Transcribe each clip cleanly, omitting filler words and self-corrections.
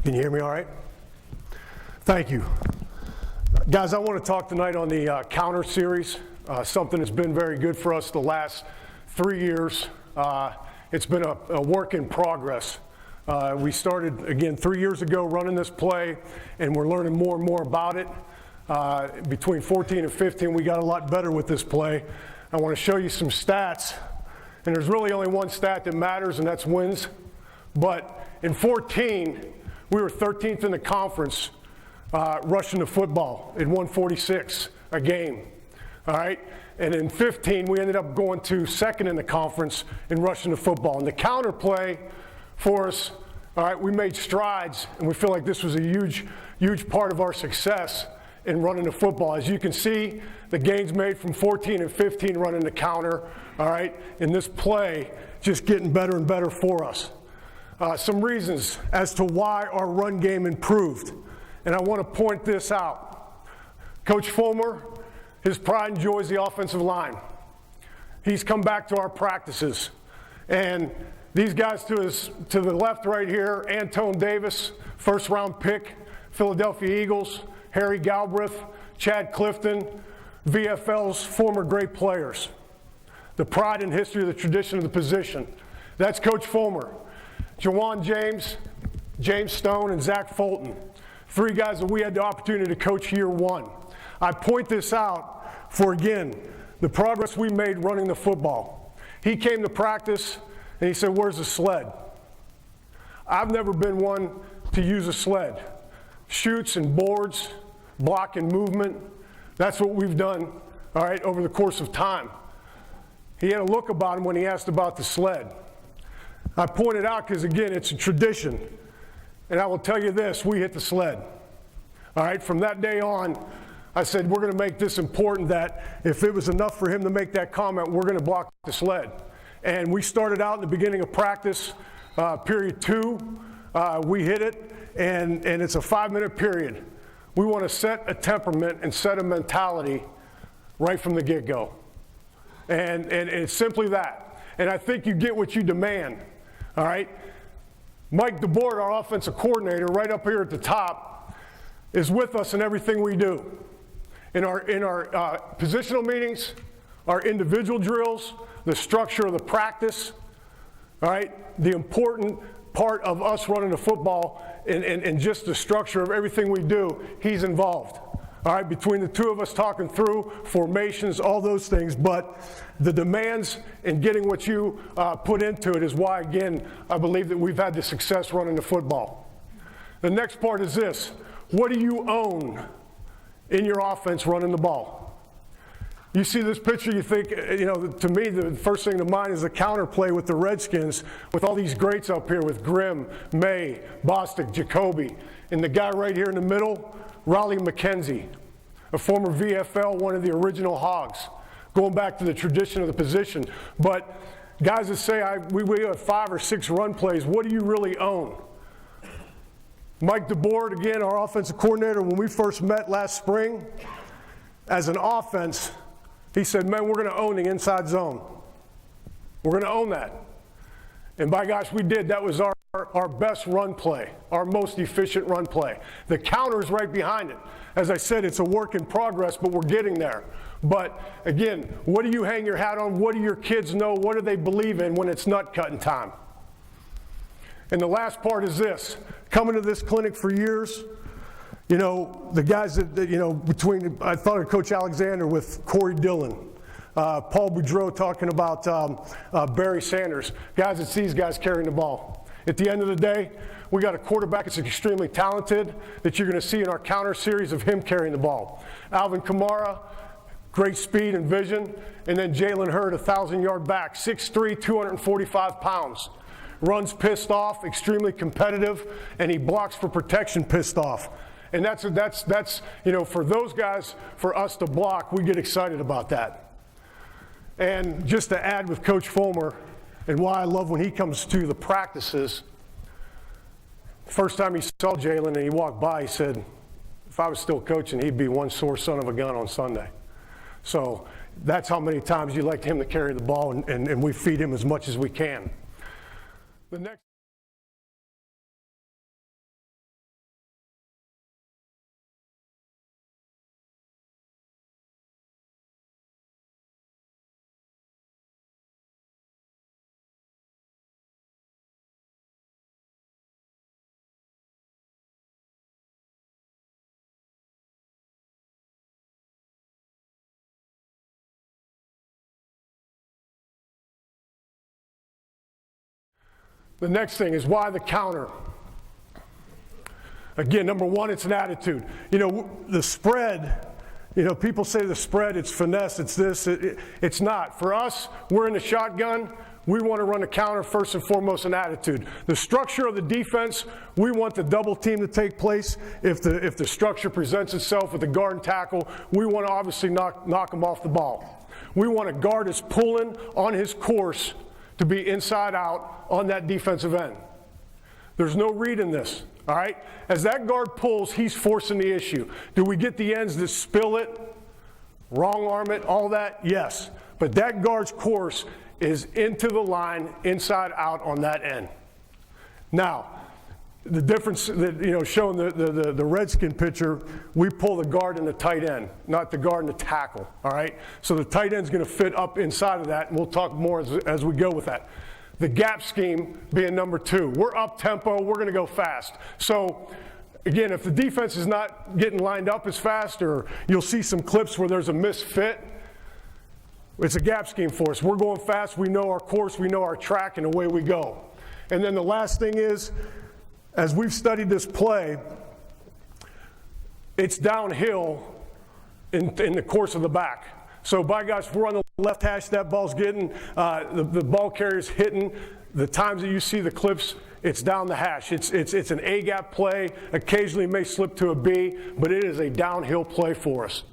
Can you hear me all right? Thank you. Guys, I want to talk tonight on the counter series, something that's been very good for us the last 3 years. It's been a work in progress. We started, again, 3 years ago running this play, and we're learning more and more about it. Between 14 and 15, we got a lot better with this play. I want to show you some stats, and there's really only one stat that matters, and that's wins. But in 14, we were 13th in the conference rushing the football at 146 a game. All right? And in 15, we ended up going to second in the conference in rushing the football. And the counter play for us, all right, we made strides, and we feel like this was a huge part of our success in running the football. As you can see, the gains made from 14 and 15 running the counter, all right, and this play just getting better and better for us. Some reasons as to why our run game improved, and I want to point this out. Coach Fulmer, his pride and joy is the offensive line. He's come back to our practices, and these guys to the left right here, Antone Davis, first-round pick, Philadelphia Eagles, Harry Galbraith, Chad Clifton, VFL's former great players. The pride and history of the tradition of the position. That's Coach Fulmer. Jawan James, James Stone, and Zach Fulton. 3 guys that we had the opportunity to coach year 1. I point this out for, again, the progress we made running the football. He came to practice and he said, "Where's the sled?" I've never been one to use a sled. Chutes and boards, block and movement, that's what we've done, all right, over the course of time. He had a look about him when he asked about the sled. I pointed out because, again, it's a tradition. And I will tell you this, we hit the sled. All right, from that day on, I said, we're going to make this important that if it was enough for him to make that comment, we're going to block the sled. And we started out in the beginning of practice, period 2. We hit it, and it's a 5-minute period. We want to set a temperament and set a mentality right from the get-go. And it's simply that. And I think you get what you demand. All right? Mike DeBoer, our offensive coordinator, right up here at the top, is with us in everything we do. In our positional meetings, our individual drills, the structure of the practice, all right? The important part of us running the football and just the structure of everything we do, he's involved. All right, between the two of us talking through formations, all those things, but the demands and getting what you put into it is why, again, I believe that we've had the success running the football. The next part is this. What do you own in your offense running the ball? You see this picture, you think, you know, to me, the first thing to mind is the counter play with the Redskins, with all these greats up here with Grimm, May, Bostic, Jacoby, and the guy right here in the middle, Raleigh McKenzie, a former VFL, one of the original Hogs, going back to the tradition of the position. But guys that say, we have 5 or 6 run plays, what do you really own? Mike DeBoer, again, our offensive coordinator, when we first met last spring, as an offense, he said, man, we're going to own the inside zone. We're going to own that. And by gosh, we did. That was our best run play, our most efficient run play. The counter's right behind it. As I said, it's a work in progress, but we're getting there. But again, what do you hang your hat on? What do your kids know? What do they believe in when it's nut cutting time? And the last part is this. Coming to this clinic for years, you know, the guys that you know, I thought of Coach Alexander with Corey Dillon, Paul Boudreau talking about Barry Sanders. Guys, it's these guys carrying the ball. At the end of the day, we got a quarterback that's extremely talented that you're going to see in our counter series of him carrying the ball. Alvin Kamara, great speed and vision. And then Jalen Hurd, 1,000-yard back, 6'3", 245 pounds. Runs pissed off, extremely competitive, and he blocks for protection pissed off. And that's you know, for those guys, for us to block, we get excited about that. And just to add with Coach Fulmer, and why I love when he comes to the practices, first time he saw Jalen and he walked by, he said, if I was still coaching, he'd be one sore son of a gun on Sunday. So that's how many times you like him to carry the ball, and we feed him as much as we can. The next The next thing is why the counter. Again, number one, it's an attitude. You know, the spread, you know, people say the spread, it's finesse, it's this, it's not. For us, we're in the shotgun. We want to run the counter first and foremost, an attitude. The structure of the defense, we want the double team to take place. If the structure presents itself with the guard and tackle, we want to obviously knock him off the ball. We want a guard that's pulling on his course to be inside out on that defensive end. There's no read in this, all right? As that guard pulls, he's forcing the issue. Do we get the ends that spill it, wrong arm it, all that? Yes. But that guard's course is into the line, inside out on that end. Now, the difference that, you know, showing the Redskin picture, we pull the guard and the tight end, not the guard and the tackle, all right? So the tight end's going to fit up inside of that, and we'll talk more as we go with that. The gap scheme being number two. We're up tempo, we're going to go fast. So again, if the defense is not getting lined up as fast, or you'll see some clips where there's a misfit, it's a gap scheme for us. We're going fast, we know our course, we know our track, and away we go. And then the last thing is, as we've studied this play, it's downhill in the course of the back. So by gosh, if we're on the left hash, that ball's getting, the ball carrier's hitting. The times that you see the clips, it's down the hash. It's an A-gap play. Occasionally it may slip to a B, but it is a downhill play for us.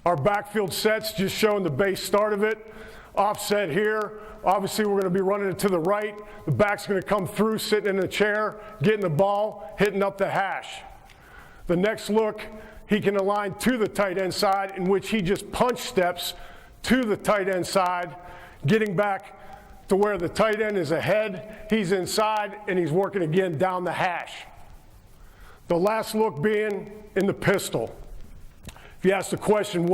Our backfield sets, just showing the base start of it. Offset here. Obviously, we're going to be running it to the right. The back's going to come through, sitting in the chair, getting the ball, hitting up the hash. The next look, he can align to the tight end side, in which he just punch steps to the tight end side, getting back to where the tight end is ahead. He's inside, and he's working again down the hash. The last look being in the pistol. If you ask the question,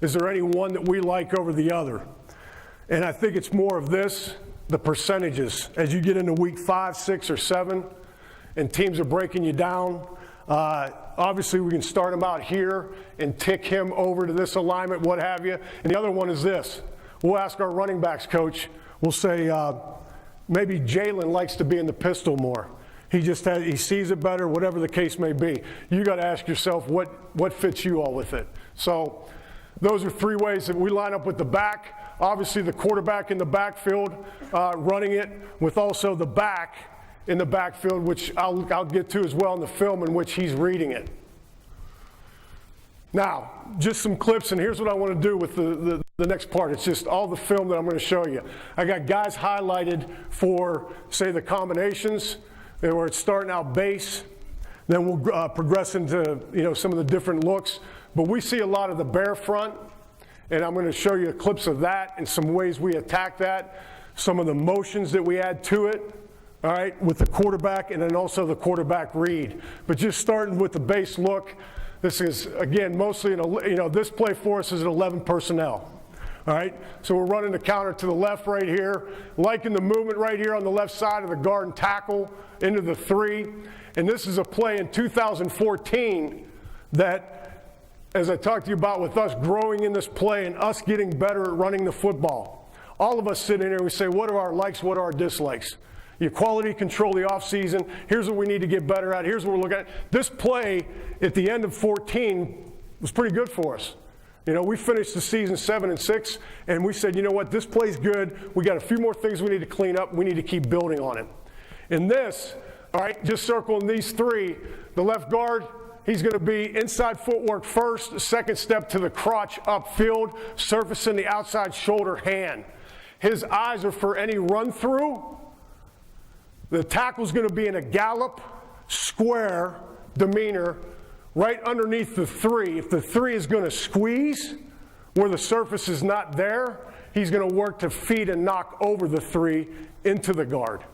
is there any one that we like over the other? And I think it's more of this, the percentages. As you get into week 5, 6, or 7, and teams are breaking you down, obviously we can start him out here and tick him over to this alignment, what have you. And the other one is this. We'll ask our running backs coach, we'll say, maybe Jalen likes to be in the pistol more. He sees it better, whatever the case may be. You got to ask yourself what fits you all with it. So those are 3 ways that we line up with the back. Obviously the quarterback in the backfield running it, with also the back in the backfield, which I'll get to as well in the film in which he's reading it. Now, just some clips, and here's what I want to do with the next part. It's just all the film that I'm going to show you. I got guys highlighted for, say, the combinations, where it's starting out base, then we'll progress into, you know, some of the different looks. But we see a lot of the bear front, and I'm going to show you clips of that and some ways we attack that, some of the motions that we add to it, all right, with the quarterback, and then also the quarterback read. But just starting with the base look, this is, again, mostly, this play for us is an 11 personnel. All right, so we're running the counter to the left right here, liking the movement right here on the left side of the guard and tackle into the 3. And this is a play in 2014 that, as I talked to you about, with us growing in this play and us getting better at running the football. All of us sit in here and we say, what are our likes, what are our dislikes? Your quality control the offseason, here's what we need to get better at, here's what we're looking at. This play at the end of 14 was pretty good for us. You know, we finished the season 7-6, and we said, you know what, this play's good. We got a few more things we need to clean up. We need to keep building on it. In this, all right, just circling these 3, the left guard, he's going to be inside footwork first, second step to the crotch upfield, surfacing the outside shoulder hand. His eyes are for any run through. The tackle's going to be in a gallop, square demeanor, right underneath the 3. If the 3 is going to squeeze where the surface is not there, he's going to work to feed and knock over the 3 into the guard.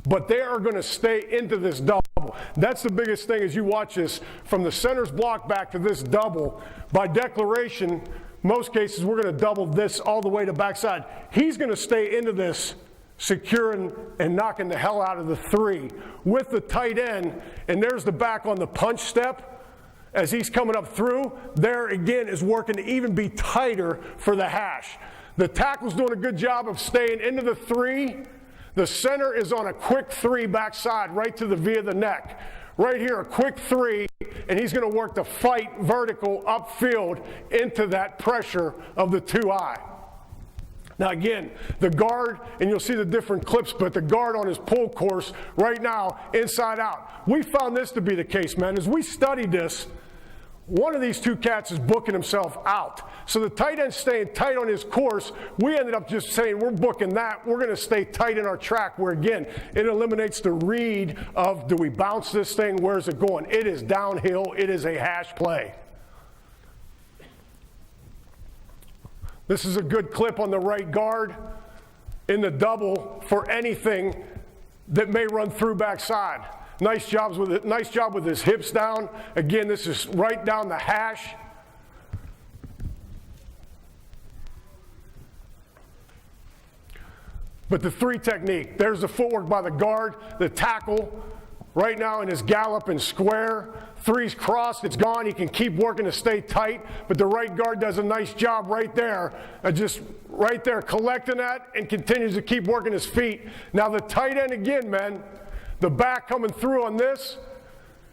But they are going to stay into this double. That's the biggest thing as you watch this. From the center's block back to this double, by declaration, most cases we're going to double this all the way to backside. He's going to stay into this, securing and knocking the hell out of the 3 with the tight end, and there's the back on the punch step. As he's coming up through, there again is working to even be tighter for the hash. The tackle's doing a good job of staying into the three. The center is on a quick three backside, right to the V of the neck. Right here, a quick three, and he's going to work the fight vertical upfield into that pressure of the 2-eye. Now again, the guard, and you'll see the different clips, but the guard on his pull course right now, inside out. We found this to be the case, man. As we studied this, one of these two cats is booking himself out. So the tight end's staying tight on his course. We ended up just saying, we're booking that. We're going to stay tight in our track, where again, it eliminates the read of, do we bounce this thing? Where's it going? It is downhill. It is a hash play. This is a good clip on the right guard in the double for anything that may run through backside. Nice job with it. Nice job with his hips down. Again, this is right down the hash. But the three technique, there's the footwork by the guard, the tackle, right now in his gallop and square. Three's crossed, it's gone. He can keep working to stay tight, but the right guard does a nice job right there, just right there collecting that and continues to keep working his feet. Now the tight end again, man, the back coming through on this,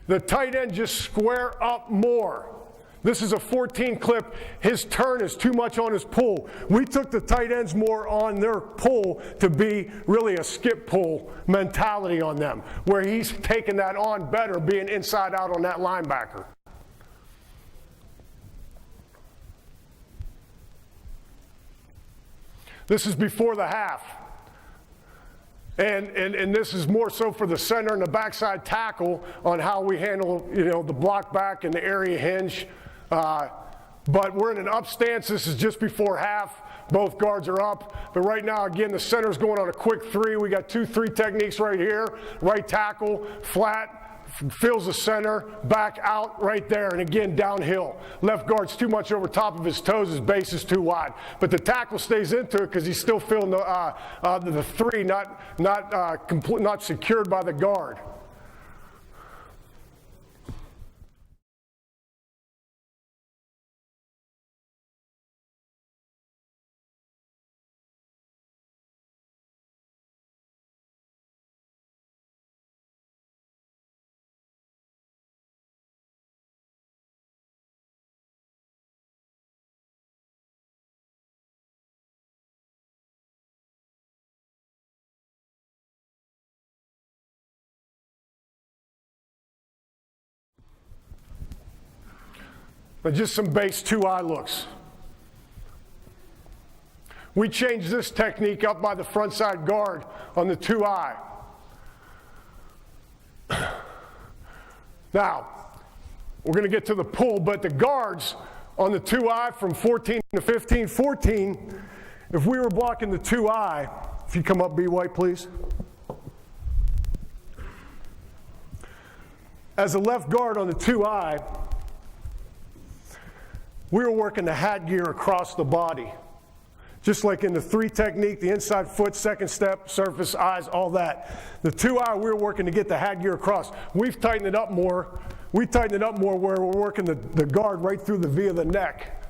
the tight end just square up more. This is a 14 clip. His turn is too much on his pull. We took the tight ends more on their pull to be really a skip pull mentality on them, where he's taking that on better, being inside out on that linebacker. This is before the half. And this is more so for the center and the backside tackle on how we handle, the block back and the area hinge. But we're in an up stance. This is just before half. Both guards are up. But right now, again, the center's going on a quick three. We got 2-3 techniques right here. Right tackle, flat, fills the center, back out right there. And again, downhill. Left guard's too much over top of his toes. His base is too wide. But the tackle stays into it because he's still feeling the three, not secured by the guard. But just some base 2-eye looks. We changed this technique up by the front side guard on the 2-eye. Now, we're going to get to the pull, but the guards on the 2-eye from 14 to 15. 14, if we were blocking the 2-eye, if you come up, B. White, please. As a left guard on the 2-eye, we were working the hat gear across the body. Just like in the 3 technique, the inside foot, second step, surface, eyes, all that. The 2-eye, we were working to get the hat gear across. We've tightened it up more. We tightened it up more where we're working the guard right through the V of the neck.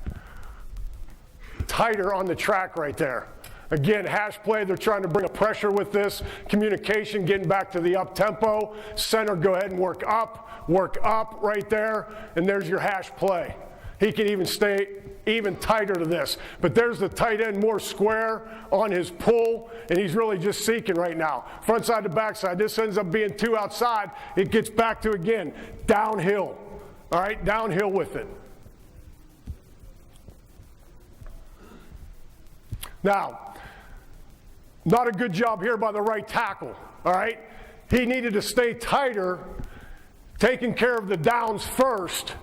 Tighter on the track right there. Again, hash play, they're trying to bring a pressure with this. Communication, getting back to the up tempo. Center, go ahead and work up right there, and there's your hash play. He can even stay even tighter to this. But there's the tight end more square on his pull, and he's really just seeking right now. Front side to back side. This ends up being 2 outside. It gets back to, again, downhill. All right, downhill with it. Now, not a good job here by the right tackle. All right? He needed to stay tighter, taking care of the downs first,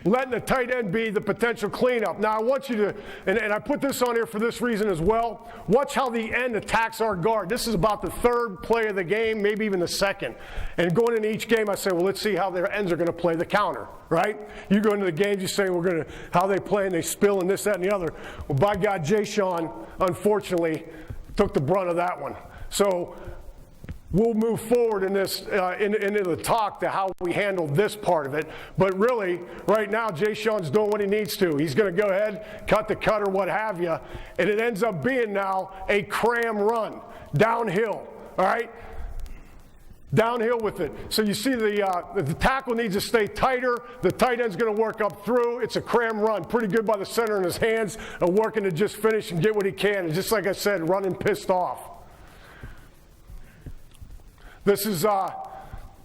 letting the tight end be the potential cleanup. Now I want you to, and I put this on here for this reason as well, watch how the end attacks our guard. This is about the 3rd play of the game, maybe even the 2nd. And going into each game, I say, well, let's see how their ends are going to play the counter, right? You go into the games, you say, how they play, and they spill, and this, that, and the other. Well, by God, Jay Sean, unfortunately, took the brunt of that one. So we'll move forward in this, into the talk to how we handle this part of it. But really, right now, Jay Sean's doing what he needs to. He's going to go ahead, cut the cut or what have you, and it ends up being now a cram run, downhill, all right? Downhill with it. So you see the tackle needs to stay tighter. The tight end's going to work up through. It's a cram run. Pretty good by the center in his hands, working to just finish and get what he can. And just like I said, running pissed off. This is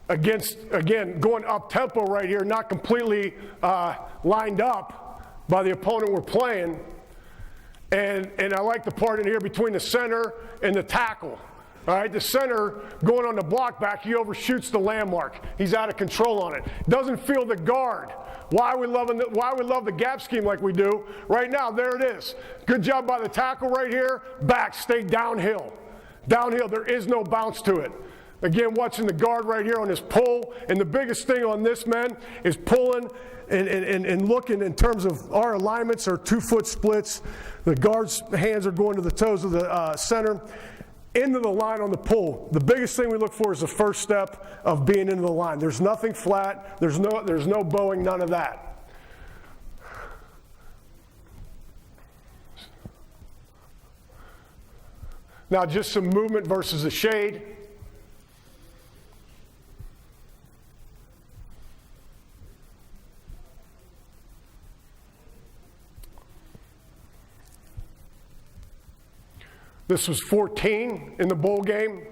again, going up tempo right here, not completely lined up by the opponent we're playing. And I like the part in here between the center and the tackle. All right, the center going on the block back, he overshoots the landmark. He's out of control on it. Doesn't feel the guard. Why we love the gap scheme like we do? Right now, there it is. Good job by the tackle right here. Back, stay downhill. Downhill, there is no bounce to it. Again, watching the guard right here on his pull. And the biggest thing on this, man, is pulling and looking in terms of our alignments are 2-foot splits. The guard's hands are going to the toes of the center. Into the line on the pull. The biggest thing we look for is the first step of being into the line. There's nothing flat. There's no bowing, none of that. Now just some movement versus the shade. This was 14 in the bowl game.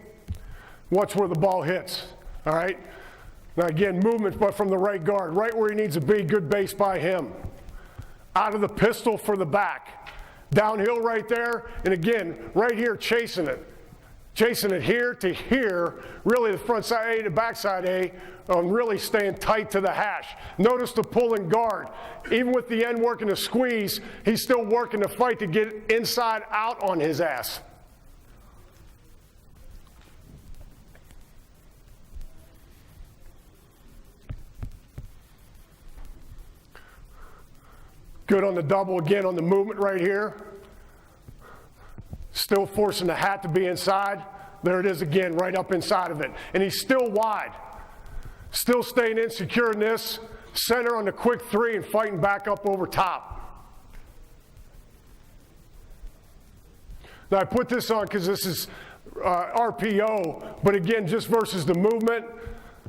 Watch where the ball hits, all right? Now again, movement but from the right guard, right where he needs to be, good base by him. Out of the pistol for the back. Downhill right there, and again, right here chasing it. Chasing it here to here, really the front side A to back side A, really staying tight to the hash. Notice the pull and guard. Even with the end working to squeeze, he's still working to fight to get inside out on his ass. Good on the double again on the movement right here. Still forcing the hat to be inside. There it is again, right up inside of it. And he's still wide. Still staying insecure in this. Center on the quick three and fighting back up over top. Now I put this on because this is RPO, but again, just versus the movement.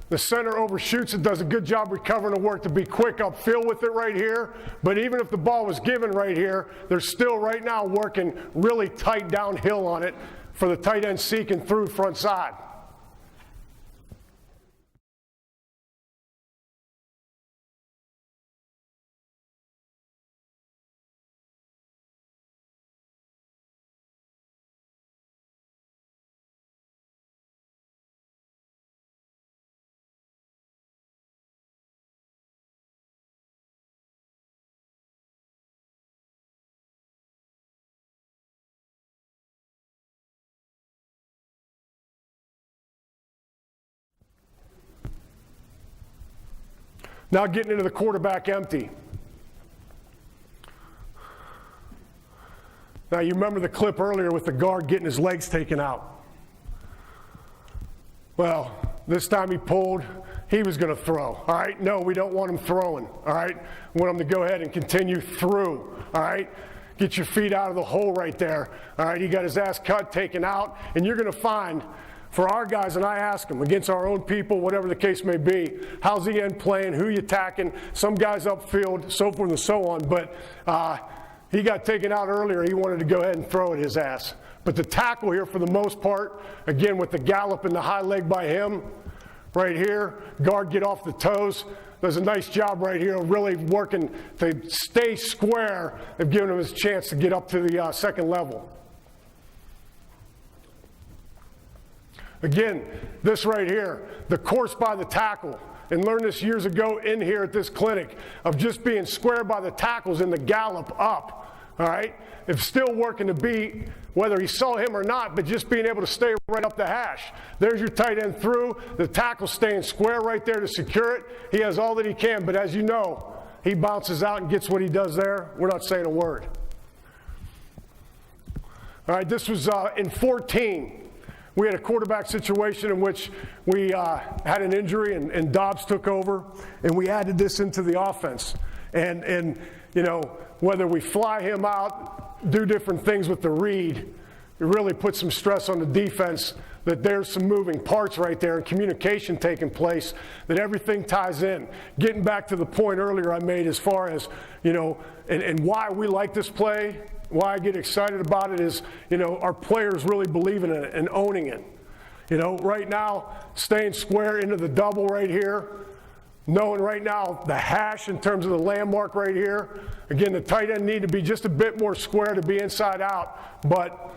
The center overshoots it, does a good job recovering the work to be quick upfield with it right here. But even if the ball was given right here, they're still right now working really tight downhill on it for the tight end seeking through front side. Now getting into the quarterback empty. Now you remember the clip earlier with the guard getting his legs taken out. Well, this time he pulled, he was going to throw. All right, no, we don't want him throwing. All right, we want him to go ahead and continue through. All right, get your feet out of the hole right there. All right, he got his ass cut, taken out, and you're going to find for our guys, and I ask them, against our own people, whatever the case may be, how's the end playing, who you attacking, some guys upfield, so forth and so on, but he got taken out earlier, he wanted to go ahead and throw at his ass. But the tackle here, for the most part, again, with the gallop and the high leg by him, right here, guard get off the toes, does a nice job right here of really working to stay square and giving him his chance to get up to the second level. Again, this right here, the course by the tackle, and learned this years ago in here at this clinic, of just being square by the tackles in the gallop up, all right? If still working to be, whether he saw him or not, but just being able to stay right up the hash. There's your tight end through, the tackle staying square right there to secure it. He has all that he can, but as you know, he bounces out and gets what he does there. We're not saying a word. All right, this was in 14. We had a quarterback situation in which we had an injury and Dobbs took over, and we added this into the offense. And you know, whether we fly him out, do different things with the read, it really puts some stress on the defense that there's some moving parts right there and communication taking place, that everything ties in. Getting back to the point earlier I made as far as, you know, and why we like this play, why I get excited about it is, you know, our players really believe in it and owning it. You know, right now, staying square into the double right here, knowing right now the hash in terms of the landmark right here. Again, the tight end need to be just a bit more square to be inside out, but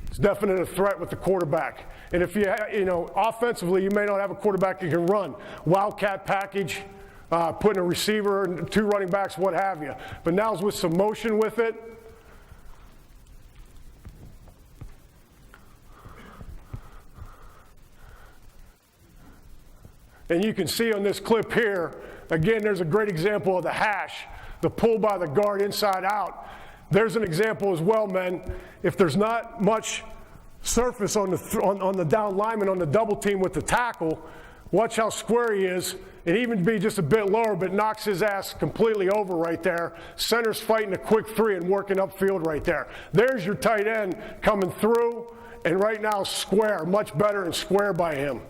it's definitely a threat with the quarterback. And if you know, offensively, you may not have a quarterback that can run. Wildcat package, putting a receiver and 2 running backs, what have you. But now with some motion with it. And you can see on this clip here, again, there's a great example of the hash, the pull by the guard inside out. There's an example as well, men. If there's not much surface on the down lineman on the double team with the tackle, watch how square he is, and even be just a bit lower, but knocks his ass completely over right there. Center's fighting a quick 3 and working upfield right there. There's your tight end coming through, and right now square, much better and square by him.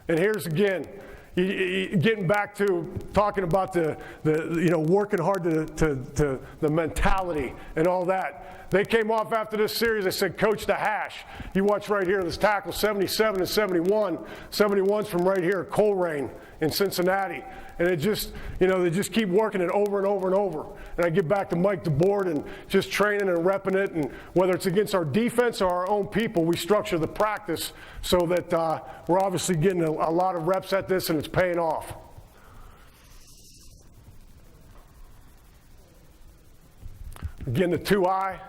And here's again, getting back to talking about the you know, working hard to the mentality and all that. They came off after this series, they said, coach the hash. You watch right here, this tackle, 77 and 71. 71's from right here, Coleraine in Cincinnati. And it just, you know, they just keep working it over and over and over. And I get back to Mike DeBoard and just training and repping it. And whether it's against our defense or our own people, we structure the practice so that we're obviously getting a lot of reps at this and it's paying off. Again, the 2-eye.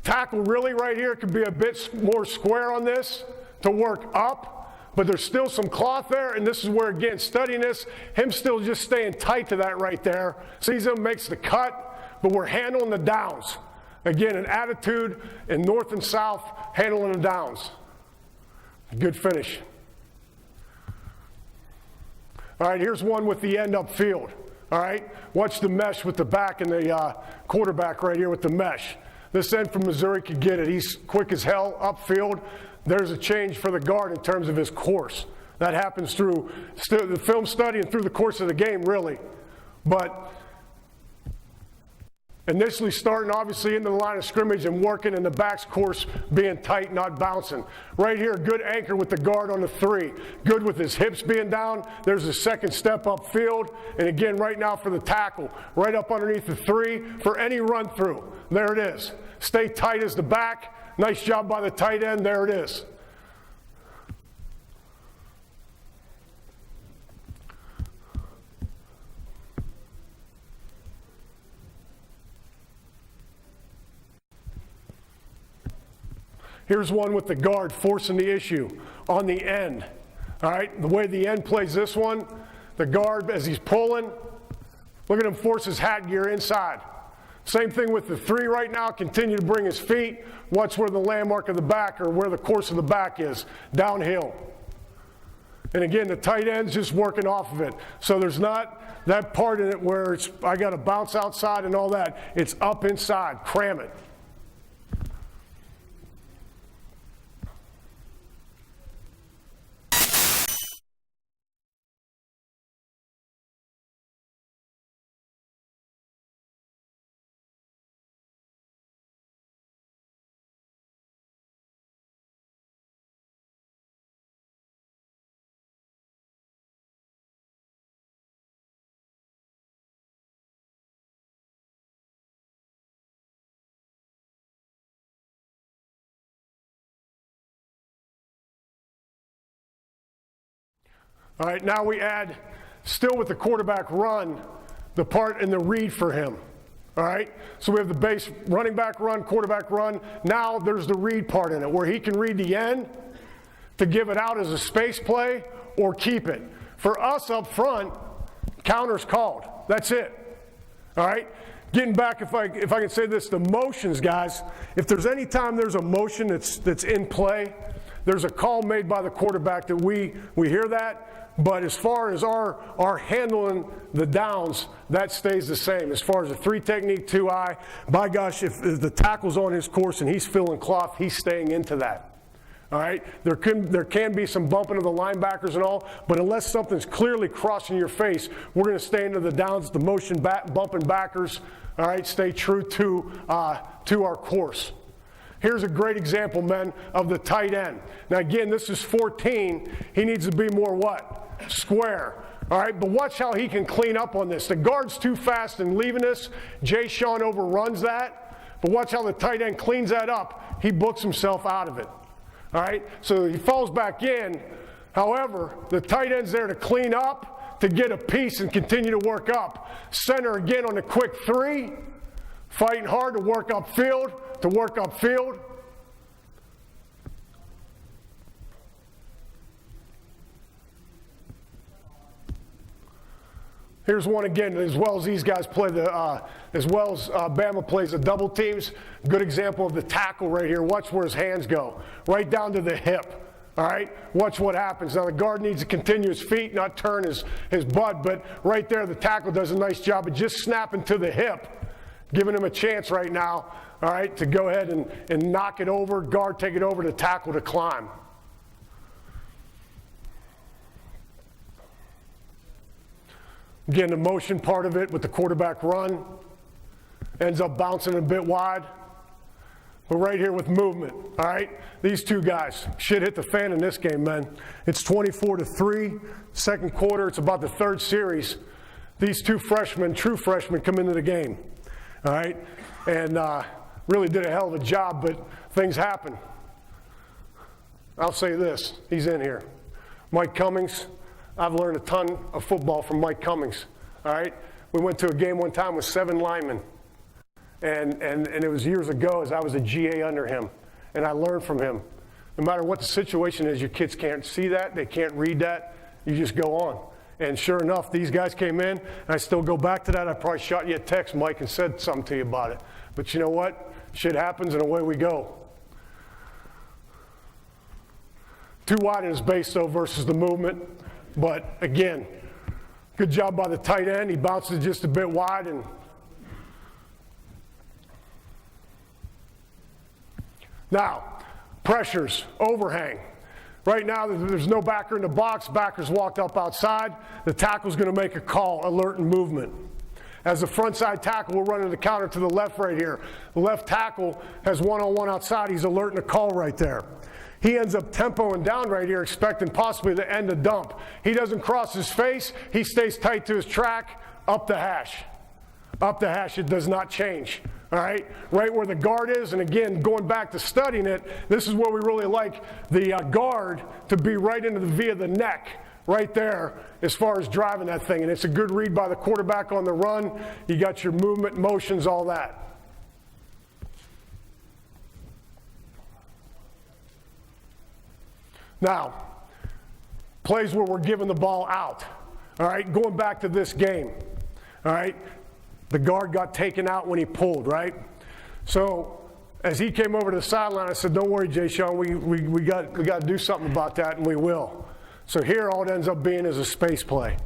Tackle really right here could be a bit more square on this to work up, but there's still some cloth there, and this is where, again, studying this, him still just staying tight to that right there. Sees him, makes the cut, but we're handling the downs. Again, an attitude in north and south, handling the downs. Good finish. All right, here's one with the end upfield. All right, watch the mesh with the back and the quarterback right here with the mesh. This end from Missouri could get it. He's quick as hell upfield. There's a change for the guard in terms of his course. That happens through the film study and through the course of the game, really. But initially starting obviously into the line of scrimmage and working in the back's course, being tight, not bouncing. Right here, good anchor with the guard on the 3. Good with his hips being down. There's a second step upfield. And again, right now for the tackle, right up underneath the 3 for any run through. There it is. Stay tight as the back. Nice job by the tight end. There it is. Here's one with the guard forcing the issue on the end. All right, the way the end plays this one, the guard, as he's pulling, look at him force his hat gear inside. Same thing with the 3 right now, continue to bring his feet. Watch where the landmark of the back or where the course of the back is, downhill. And again, the tight end's just working off of it. So there's not that part in it where it's, I got to bounce outside and all that. It's up inside, cram it. All right, now we add, still with the quarterback run, the part in the read for him. All right, so we have the base running back run, quarterback run. Now there's the read part in it where he can read the end to give it out as a space play or keep it. For us up front, counter's called. That's it. All right, Getting back, if I can say this, the motions, guys, if there's any time there's a motion that's in play, there's a call made by the quarterback that we hear that. But as far as our handling the downs, that stays the same. As far as the 3 technique, 2 eye, by gosh, if the tackle's on his course and he's filling cloth, he's staying into that. All right? There can be some bumping of the linebackers and all, but unless something's clearly crossing your face, we're going to stay into the downs, the motion bumping backers. All right? Stay true to our course. Here's a great example, men, of the tight end. Now, again, this is 14. He needs to be more what? Square. All right, but watch how he can clean up on this. The guard's too fast in leaving this. Jay Sean overruns that. But watch how the tight end cleans that up. He books himself out of it. All right, so he falls back in. However, the tight end's there to clean up, to get a piece and continue to work up. Center again on the quick 3. Fighting hard to work upfield. Here's one again, as well as these guys play as well as Bama plays the double teams. Good example of the tackle right here. Watch where his hands go, right down to the hip. All right, watch what happens. Now the guard needs to continue his feet, not turn his butt, but right there the tackle does a nice job of just snapping to the hip, giving him a chance right now, all right, to go ahead and knock it over, guard take it over, the tackle to climb. Again, the motion part of it with the quarterback run ends up bouncing a bit wide. But right here with movement, all right? These 2 guys, shit hit the fan in this game, man. It's 24-3, second quarter. It's about the 3rd series. These 2 freshmen, true freshmen, come into the game, all right? And really did a hell of a job, but things happen. I'll say this, he's in here. Mike Cummings. I've learned a ton of football from Mike Cummings, all right? We went to a game one time with 7 linemen, and it was years ago as I was a GA under him, and I learned from him. No matter what the situation is, your kids can't see that, they can't read that, you just go on. And sure enough, these guys came in, and I still go back to that. I probably shot you a text, Mike, and said something to you about it. But you know what? Shit happens, and away we go. 2 wide in his base, though, versus the movement. But again, good job by the tight end. He bounces just a bit wide. And now, pressures, overhang. Right now, there's no backer in the box. Backer's walked up outside. The tackle's going to make a call, alert and movement. As the front side tackle, we're running the counter to the left right here. The left tackle has one-on-one outside. He's alerting a call right there. He ends up tempoing down right here, expecting possibly to end the dump. He doesn't cross his face. He stays tight to his track, up the hash. Up the hash, it does not change. All right? Right where the guard is, and again, going back to studying it, this is where we really like the guard to be right into the V of the neck, right there, as far as driving that thing. And it's a good read by the quarterback on the run. You got your movement, motions, all that. Now, plays where we're giving the ball out. All right, going back to this game. All right, the guard got taken out when he pulled, right? So as he came over to the sideline, I said, don't worry, Jay Sean, we got to do something about that, and we will. So here all it ends up being is a space play.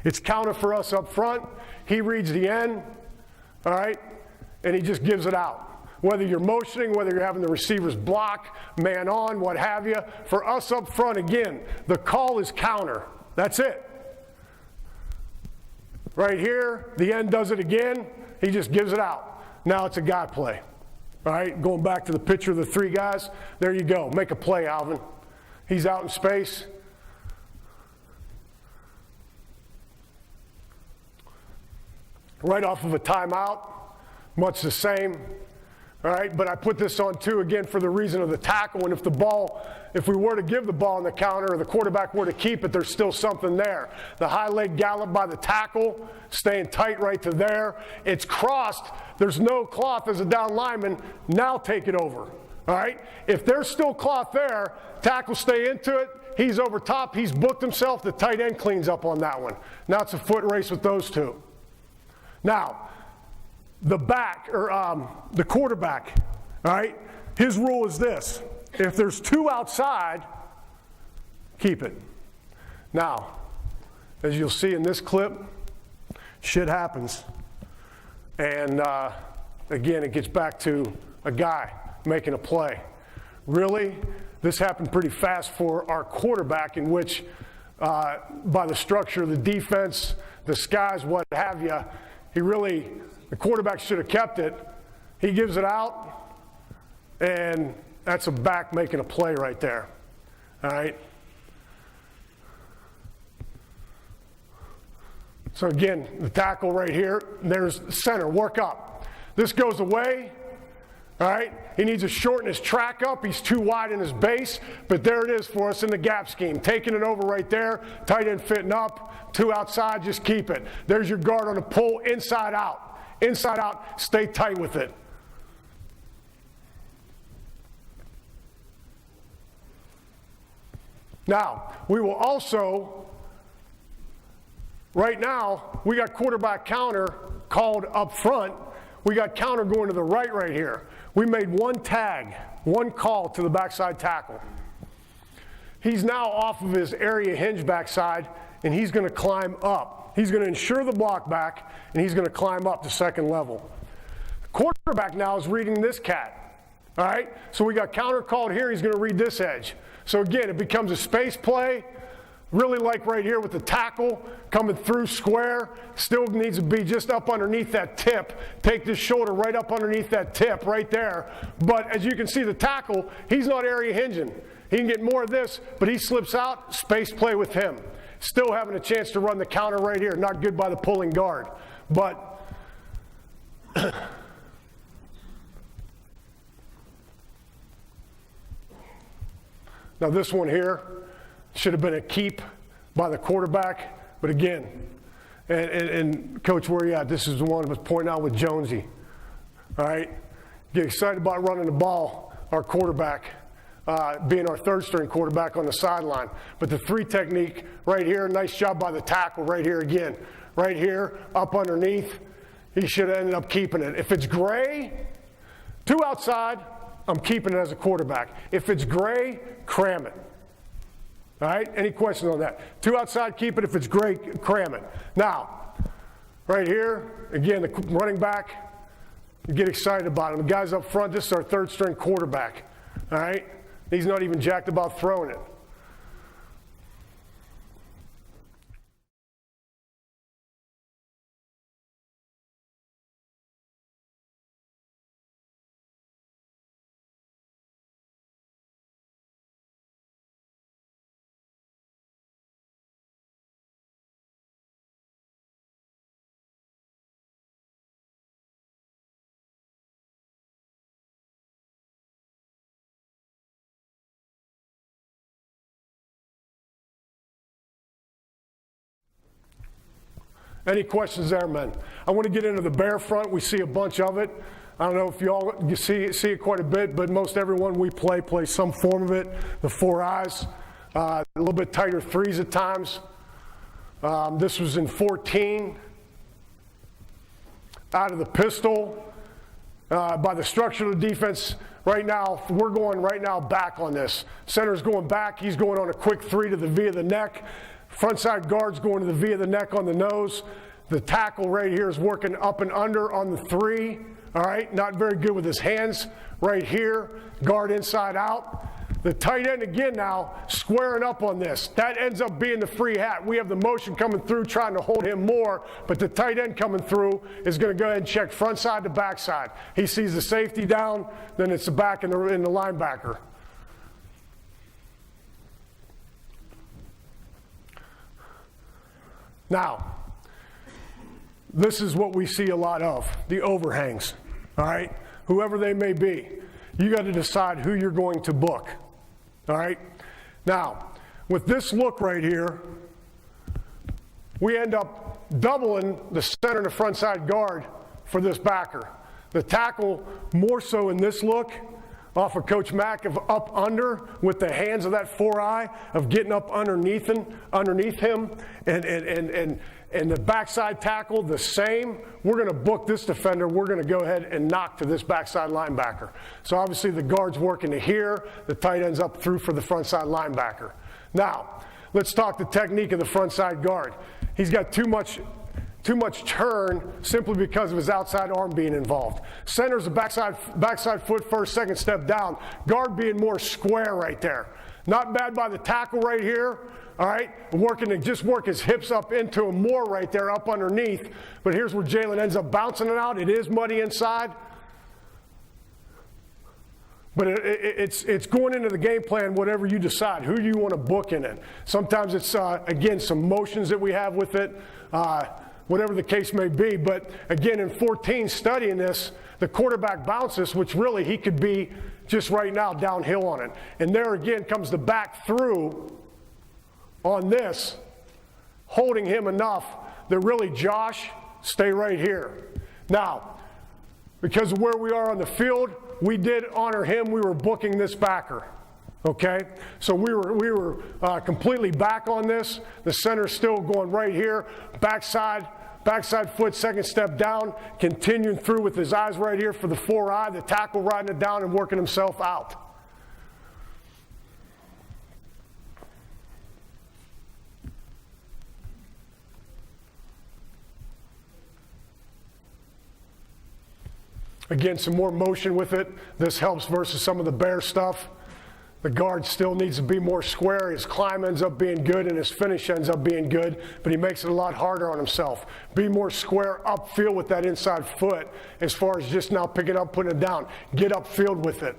It's counter for us up front. He reads the end, all right, and he just gives it out. Whether you're motioning, whether you're having the receivers block, man on, what have you. For us up front, again, the call is counter. That's it. Right here, the end does it again. He just gives it out. Now it's a guy play. All right, going back to the picture of the 3 guys, there you go. Make a play, Alvin. He's out in space. Right off of a timeout, much the same. All right, but I put this on too, again, for the reason of the tackle. And if we were to give the ball in the counter or the quarterback were to keep it, there's still something there. The high leg gallop by the tackle, staying tight right to there. It's crossed. There's no cloth as a down lineman. Now take it over. All right, if there's still cloth there, tackle stay into it. He's over top. He's booked himself. The tight end cleans up on that one. Now it's a foot race with those 2. Now, the back, or the quarterback, all right, his rule is this. If there's two outside, keep it. Now, as you'll see in this clip, shit happens. And again, it gets back to a guy making a play. Really, this happened pretty fast for our quarterback, in which by the structure of the defense, the skies, what have you, the quarterback should have kept it. He gives it out, and that's a back making a play right there. All right? So again, the tackle right here, there's center, work up. This goes away, all right? He needs to shorten his track up. He's too wide in his base, but there it is for us in the gap scheme. Taking it over right there, tight end fitting up, two outside, just keep it. There's your guard on the pull, inside out. Inside out, stay tight with it. Now, we will also, right now, we got quarterback counter called up front. We got counter going to the right here. We made one tag, one call to the backside tackle. He's now off of his area hinge backside, and he's going to climb up. He's going to ensure the block back, and he's going to climb up to second level. The quarterback now is reading this cat. All right? So we got counter called here. He's going to read this edge. So again, it becomes a space play, really like right here with the tackle coming through square. Still needs to be just up underneath that tip. Take this shoulder right up underneath that tip right there. But as you can see, the tackle, he's not area hinging. He can get more of this, but he slips out, space play with him. Still having a chance to run the counter right here. Not good by the pulling guard. But now this one here should have been a keep by the quarterback. But again, and Coach, where you at? This is the one that was pointing out with Jonesy. All right? Get excited about running the ball, our quarterback. Being our third string quarterback on the sideline. But the three technique right here, nice job by the tackle right here again. Right here, up underneath, he should have ended up keeping it. If it's gray, two outside, I'm keeping it as a quarterback. If it's gray, cram it. All right, any questions on that? Two outside, keep it. If it's gray, cram it. Now, right here, again, the running back, you get excited about him. The guys up front, this is our third string quarterback. All right? He's not even jacked about throwing it. Any questions there, men? I want to get into the bear front. We see a bunch of it. I don't know if you see it quite a bit, but most everyone we play some form of it. The four eyes, a little bit tighter threes at times. This was in 14. Out of the pistol. By the structure of the defense, right now, we're going right now back on this. Center's going back. He's going on a quick three to the V of the neck. Frontside guard's going to the V of the neck on the nose. The tackle right here is working up and under on the three. All right, not very good with his hands right here. Guard inside out. The tight end again now squaring up on this. That ends up being the free hat. We have the motion coming through trying to hold him more, but the tight end coming through is going to go ahead and check front side to back side. He sees the safety down, then it's the back and the linebacker. Now, this is what we see a lot of, the overhangs, all right? Whoever they may be, you got to decide who you're going to book, all right? Now, with this look right here, we end up doubling the center and the front side guard for this backer. The tackle more so in this look, off of Coach Mack of up under with the hands of that 4-eye of getting up underneath him and And the backside tackle, the same. We're going to book this defender. We're going to go ahead and knock to this backside linebacker. So obviously the guard's working to here. The tight end's up through for the front side linebacker. Now, let's talk the technique of the front side guard. He's got too much turn simply because of his outside arm being involved. Center's the backside foot first, second step down. Guard being more square right there. Not bad by the tackle right here. All right, working to just work his hips up into him more right there, up underneath. But here's where Jalen ends up bouncing it out. It is muddy inside. But it's going into the game plan, whatever you decide, who you want to book in it. Sometimes it's, again, some motions that we have with it, whatever the case may be. But again, in 14, studying this, the quarterback bounces, which really he could be just right now downhill on it. And there again comes the back through on this, holding him enough that really, Josh, stay right here. Now, because of where we are on the field, we did honor him. We were booking this backer, okay? So we were completely back on this. The center's still going right here. Backside foot, second step down, continuing through with his eyes right here for the 4-eye, the tackle riding it down and working himself out. Again, some more motion with it. This helps versus some of the bear stuff. The guard still needs to be more square. His climb ends up being good and his finish ends up being good, but he makes it a lot harder on himself. Be more square upfield with that inside foot as far as just now picking up, putting it down. Get upfield with it.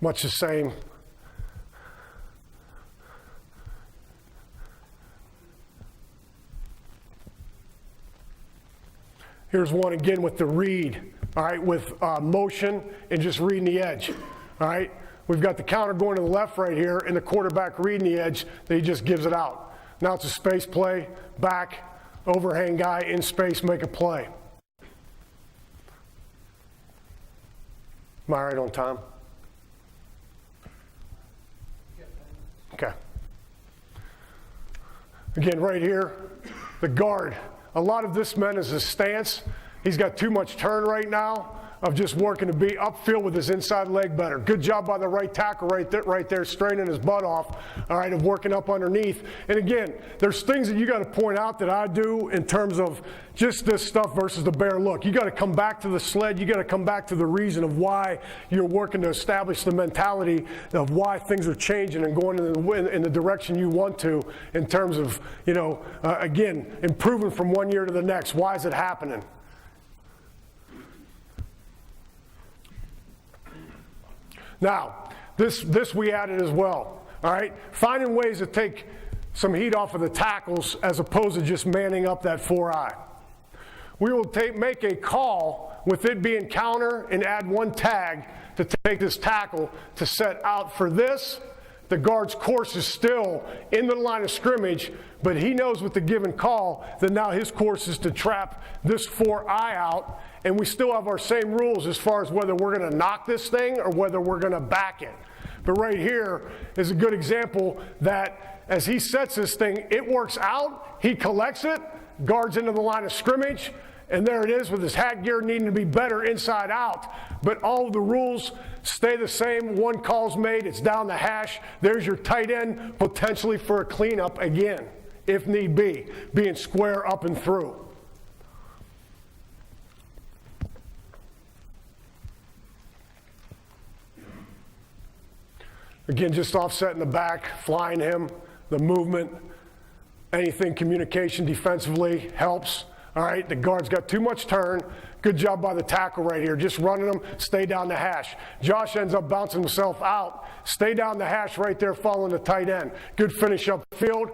Much the same. Here's one again with the read, all right, with motion and just reading the edge, all right? We've got the counter going to the left right here and the quarterback reading the edge that he just gives it out. Now it's a space play, back, overhang guy, in space, make a play. Am I right on time? Okay. Again, right here, the guard. A lot of this, man, is his stance. He's got too much turn right now of just working to be upfield with his inside leg better. Good job by the right tackle right there, straining his butt off, all right, of working up underneath. And again, there's things that you got to point out that I do in terms of just this stuff versus the bare look. You got to come back to the sled. You got to come back to the reason of why you're working to establish the mentality of why things are changing and going in the direction you want to in terms of, you know, again, improving from one year to the next. Why is it happening? Now, this we added as well, all right? Finding ways to take some heat off of the tackles as opposed to just manning up that 4-eye. We will make a call with it being counter and add one tag to take this tackle to set out for this. The guard's course is still in the line of scrimmage, but he knows with the given call that now his course is to trap this 4-eye out, and we still have our same rules as far as whether we're going to knock this thing or whether we're going to back it. But right here is a good example that as he sets this thing, it works out, he collects it, guards into the line of scrimmage, and there it is with his hat gear needing to be better inside out. But all of the rules stay the same. One call's made, it's down the hash. There's your tight end potentially for a cleanup again, if need be, being square up and through. Again, just offsetting the back, flying him, the movement, anything communication defensively helps. All right, the guard's got too much turn. Good job by the tackle right here. Just running him, stay down the hash. Josh ends up bouncing himself out. Stay down the hash right there following the tight end. Good finish up field.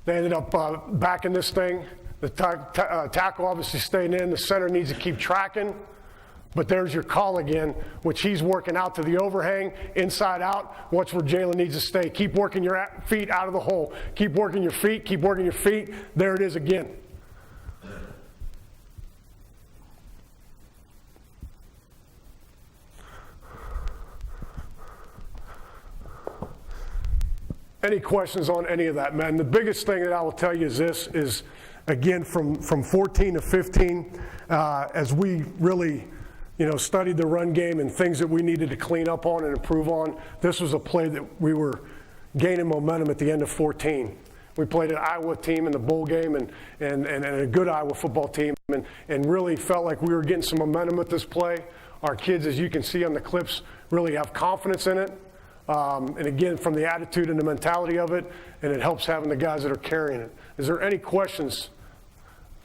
They ended up backing this thing. The tackle obviously staying in. The center needs to keep tracking. But there's your call again, which he's working out to the overhang, inside out. Watch where Jalen needs to stay. Keep working your feet out of the hole. Keep working your feet. Keep working your feet. There it is again. Any questions on any of that, man? The biggest thing that I will tell you is this, is again from 14 to 15, as we really studied the run game and things that we needed to clean up on and improve on, this was a play that we were gaining momentum at the end of 14. We played an Iowa team in the bowl game and a good Iowa football team and really felt like we were getting some momentum with this play. Our kids, as you can see on the clips, really have confidence in it. And again, from the attitude and the mentality of it, and it helps having the guys that are carrying it. Is there any questions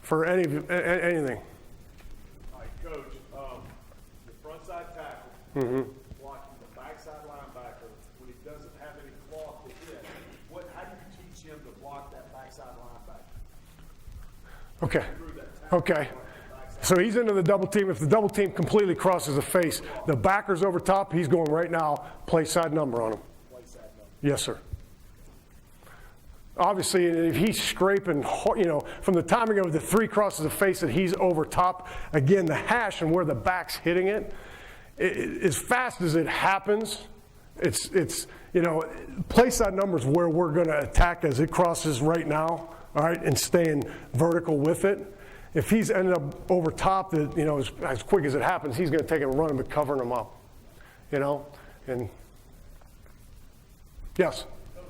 for anything? All right, Coach, the frontside tackle, blocking the backside linebacker when he doesn't have any cloth to hit, how do you teach him to block that backside linebacker? Okay. So he's into the double team. If the double team completely crosses the face, the backer's over top, he's going right now, play side number on him. Play side number. Yes, sir. Obviously, if he's scraping, from the timing of the 3 crosses the face that he's over top, again, the hash and where the back's hitting it, as fast as it happens, it's play side number is where we're going to attack as it crosses right now, all right, and staying vertical with it. If he's ended up over top, as quick as it happens, he's going to take it and run him and covering him up, and yes. Coach,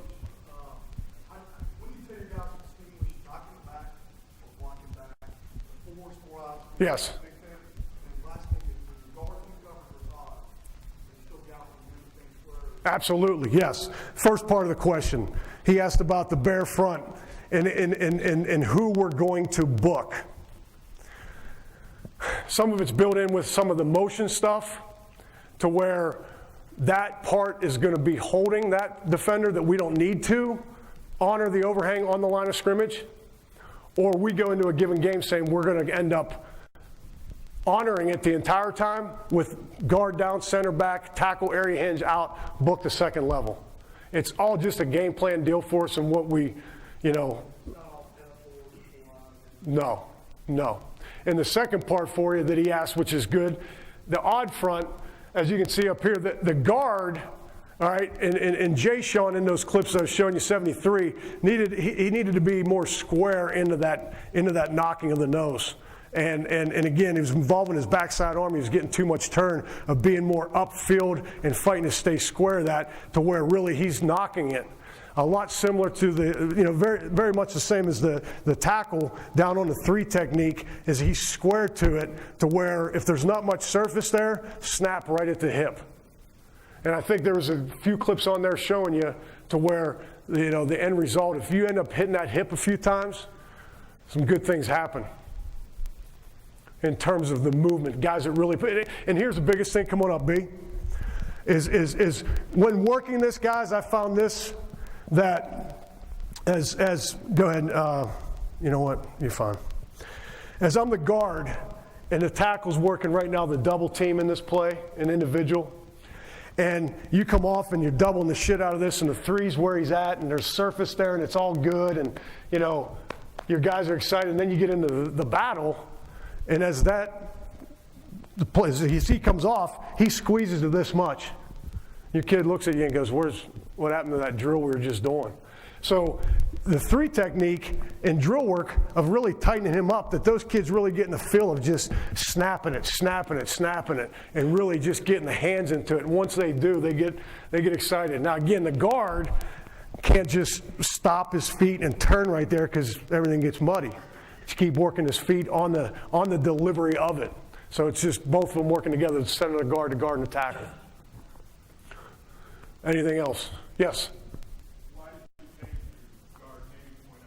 what do you tell your guys to distinguish knocking back or blocking back, the 4 out? Yes. And last thing is, the guard can cover for odd, and still got them doing things where. Absolutely, yes. First part of the question, he asked about the bare front and who we're going to book. Some of it's built in with some of the motion stuff to where that part is going to be holding that defender that we don't need to honor the overhang on the line of scrimmage. Or we go into a given game saying we're going to end up honoring it the entire time with guard down, center back, tackle, area hinge out, book the second level. It's all just a game plan deal for us and what we, No. And the second part for you that he asked, which is good, the odd front, as you can see up here, the guard, all right, and Jay Sean in those clips that I was showing you, 73, he needed to be more square into that knocking of the nose. And again, he was involving his backside arm. He was getting too much turn of being more upfield and fighting to stay square that to where really he's knocking it. A lot similar to the, very, very much the same as the tackle down on the 3 technique is he's squared to it to where if there's not much surface there, snap right at the hip. And I think there was a few clips on there showing you to where, the end result, if you end up hitting that hip a few times, some good things happen in terms of the movement. Guys that really put it, and here's the biggest thing, come on up, B, is when working this, guys, I found this, that as go ahead, you know what, you're fine. As I'm the guard and the tackle's working right now, the double team in this play, an individual, and you come off and you're doubling the shit out of this and the 3's where he's at and there's surface there and it's all good and, your guys are excited and then you get into the battle and as he comes off, he squeezes to this much. Your kid looks at you and goes, what happened to that drill we were just doing? So the 3 technique and drill work of really tightening him up, that those kids really get in the feel of just snapping it, and really just getting the hands into it. And once they do, they get excited. Now again, the guard can't just stop his feet and turn right there because everything gets muddy. Just keep working his feet on the delivery of it. So it's just both of them working together, the center of the guard and the tackle. Anything else? Yes? Why did you change your guard naming point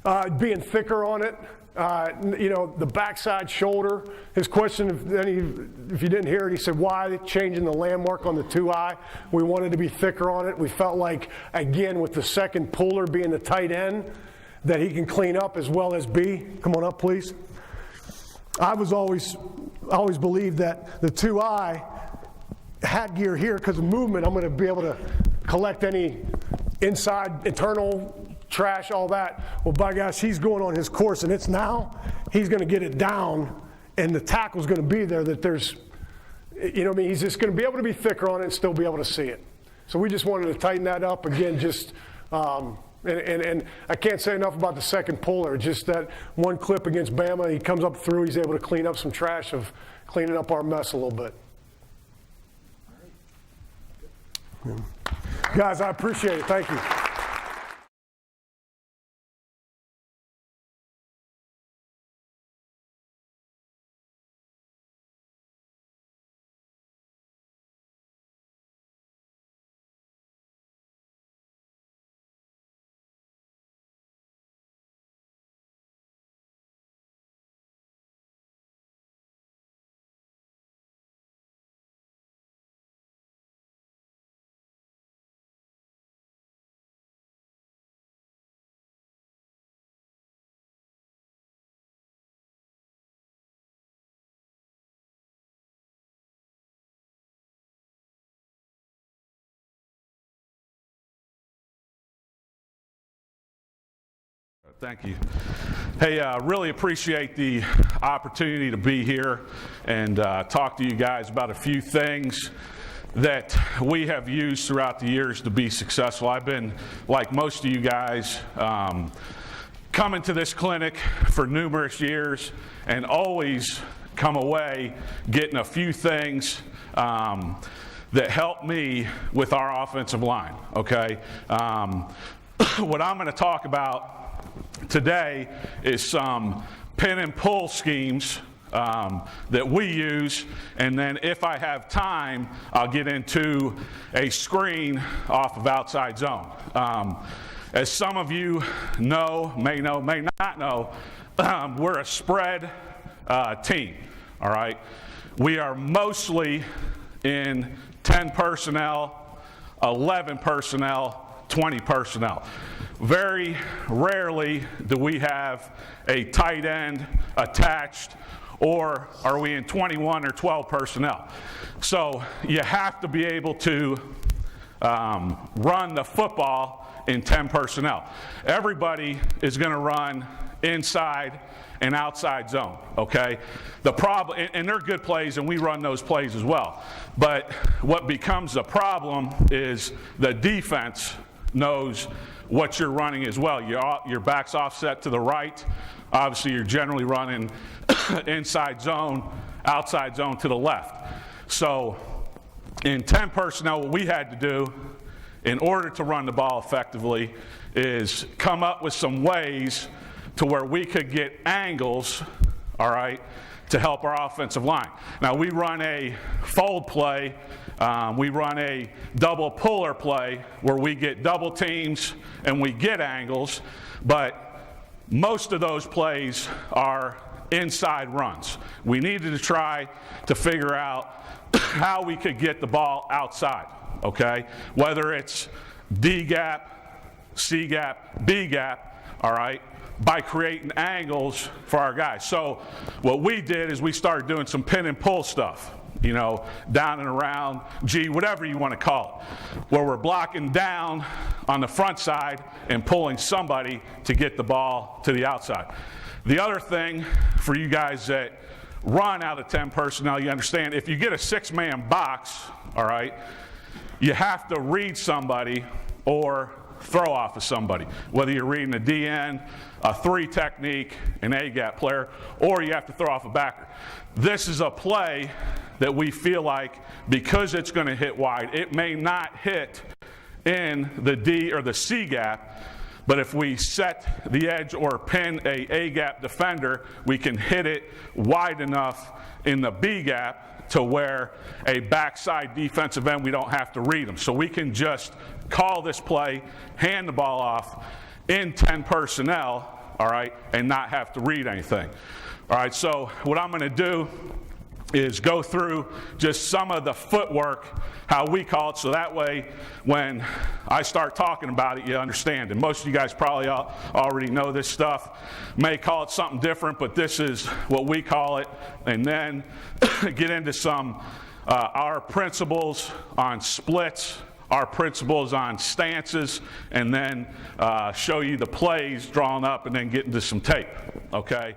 on the 2-eye? Being thicker on it. The backside shoulder. His question, if you didn't hear it, he said, why changing the landmark on the 2-eye? We wanted to be thicker on it. We felt like, again, with the second puller being the tight end, that he can clean up as well as B. Come on up, please. I always believed that the 2-eye hat gear here, because of movement, I'm going to be able to collect any inside, internal trash, all that. Well, by gosh, he's going on his course, and he's going to get it down, and the tackle's going to be there that there's, you know what I mean, he's just going to be able to be thicker on it and still be able to see it. So we just wanted to tighten that up. Again, just, and I can't say enough about the second puller, just that one clip against Bama, he comes up through, he's able to clean up some trash of cleaning up our mess a little bit. Guys, I appreciate it. Thank you. Thank you. Hey, really appreciate the opportunity to be here and talk to you guys about a few things that we have used throughout the years to be successful. I've been, like most of you guys, coming to this clinic for numerous years and always come away getting a few things that help me with our offensive line, okay? What I'm going to talk about today is some pin and pull schemes that we use, and then if I have time, I'll get into a screen off of outside zone. As some of you know, may not know, we're a spread team, all right? We are mostly in 10 personnel, 11 personnel, 20 personnel. Very rarely do we have a tight end attached, or are we in 21 or 12 personnel. So you have to be able to run the football in 10 personnel. Everybody is going to run inside and outside zone, okay? The problem, and they're good plays, and we run those plays as well. But what becomes a problem is the defense knows what you're running as well. Your back's offset to the right. Obviously, you're generally running inside zone, outside zone to the left. So in 10 personnel, what we had to do in order to run the ball effectively is come up with some ways to where we could get angles, all right, to help our offensive line. Now, we run a fold play. We run a double puller play where we get double teams and we get angles, but most of those plays are inside runs. We needed to try to figure out how we could get the ball outside, okay? Whether it's D gap, C gap, B gap, all right, by creating angles for our guys. So what we did is we started doing some pin and pull stuff, you know, down and around, G, whatever you want to call it, where we're blocking down on the front side and pulling somebody to get the ball to the outside. The other thing for you guys that run out of 10 personnel, you understand, if you get a 6-man box, all right, you have to read somebody or throw off of somebody, whether you're reading a DN, a 3 technique, an A-gap player, or you have to throw off a backer. This is a play that we feel like, because it's going to hit wide, it may not hit in the D or the C gap, but if we set the edge or pin a A-gap defender, we can hit it wide enough in the B gap to where a backside defensive end, we don't have to read them. So we can just call this play, hand the ball off in 10 personnel, all right, and not have to read anything. All right, so what I'm going to do is go through just some of the footwork, how we call it, so that way when I start talking about it, you understand. And most of you guys probably already know this stuff, may call it something different, but this is what we call it. And then get into some our principles on splits, our principles on stances, and then show you the plays drawn up, and then get into some tape, okay?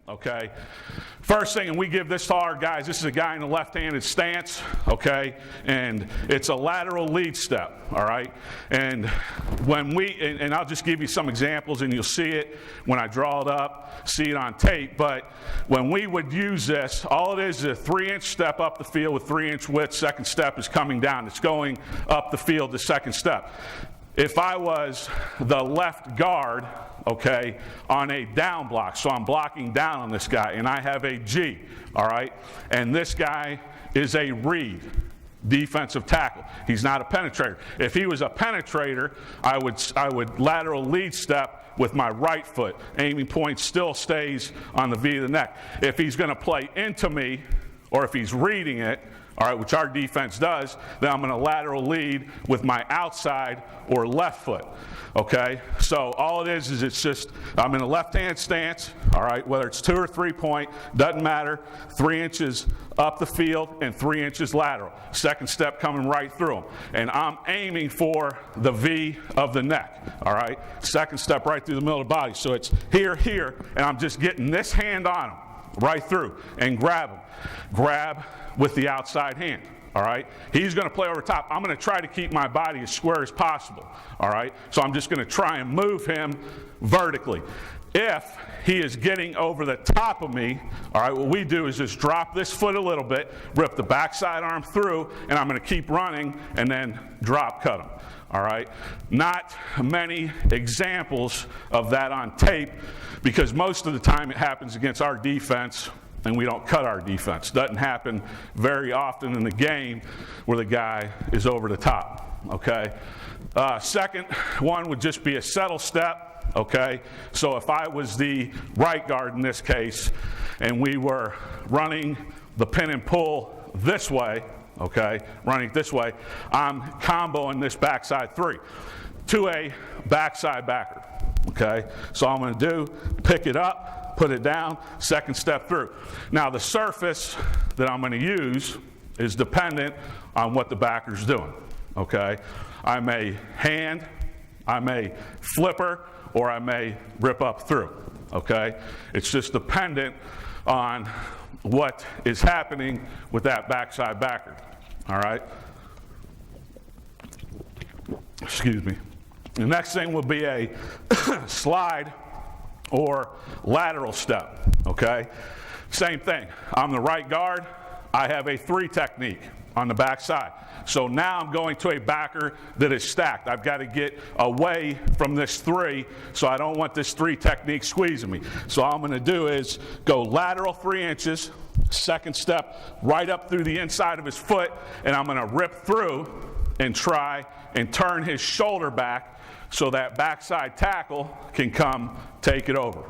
Okay, first thing, and we give this to our guys, this is a guy in the left-handed stance, okay, and it's a lateral lead step, all right, and when and I'll just give you some examples and you'll see it when I draw it up, see it on tape, but when we would use this, all it is a 3-inch step up the field with 3-inch width, second step is coming down, it's going up the field, the second step. If I was the left guard, okay, on a down block, so I'm blocking down on this guy, and I have a G, all right, and this guy is a read, defensive tackle. He's not a penetrator. If he was a penetrator, I would lateral lead step with my right foot. Aiming point still stays on the V of the neck. If he's going to play into me, or if he's reading it, all right, which our defense does, then I'm going to lateral lead with my outside or left foot, okay? So all it is it's just, I'm in a left-hand stance, all right, whether it's 2 or 3 point, doesn't matter, 3 inches up the field and 3 inches lateral. Second step coming right through them. And I'm aiming for the V of the neck, all right? Second step right through the middle of the body. So it's here, here, and I'm just getting this hand on him, right through, and grab him. Grab with the outside hand, all right? He's going to play over top. I'm going to try to keep my body as square as possible, all right? So I'm just going to try and move him vertically. If he is getting over the top of me, all right, what we do is just drop this foot a little bit, rip the backside arm through, and I'm going to keep running and then drop cut him, all right? Not many examples of that on tape because most of the time it happens against our defense and we don't cut our defense. Doesn't happen very often in the game where the guy is over the top, okay? Second one would just be a settle step, okay? So if I was the right guard in this case and we were running the pin and pull this way, okay, running it this way, I'm comboing this backside 3 to a backside backer, okay? So all I'm going to do, pick it up, put it down, second step through. Now the surface that I'm going to use is dependent on what the backer's doing, okay? I may hand, I may flipper, or I may rip up through, okay? It's just dependent on what is happening with that backside backer, all right? Excuse me. The next thing will be a slide or lateral step, okay? Same thing. I'm the right guard. I have a 3 technique on the backside. So now I'm going to a backer that is stacked. I've got to get away from this 3, so I don't want this 3 technique squeezing me. So all I'm going to do is go lateral 3 inches, second step right up through the inside of his foot, and I'm going to rip through and try and turn his shoulder back so that backside tackle can come take it over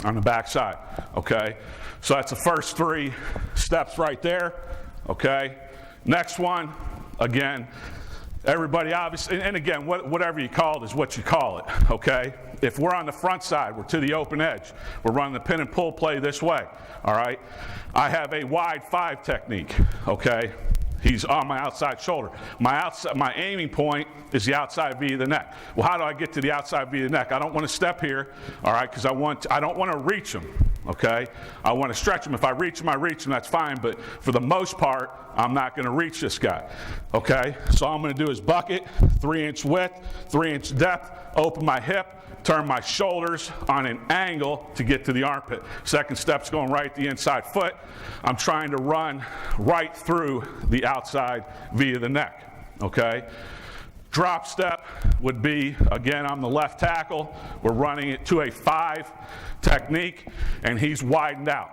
on the backside, okay? So that's the first 3 steps right there, okay? Next one, again, everybody obviously, and again, whatever you call it is what you call it, okay? If we're on the front side, we're to the open edge, we're running the pin and pull play this way, all right? I have a wide 5 technique, okay? He's on my outside shoulder. My aiming point is the outside V of the neck. Well, how do I get to the outside V of the neck? I don't want to step here, all right, because I don't want to reach him, okay? I want to stretch him. If I reach him, that's fine, but for the most part, I'm not going to reach this guy, okay? So all I'm going to do is bucket, 3-inch width, 3-inch depth, open my hip, turn my shoulders on an angle to get to the armpit. Second step's going right at the inside foot. I'm trying to run right through the outside V of the neck, okay? Drop step would be, again, I'm the left tackle. We're running it to a 5 technique, and he's widened out,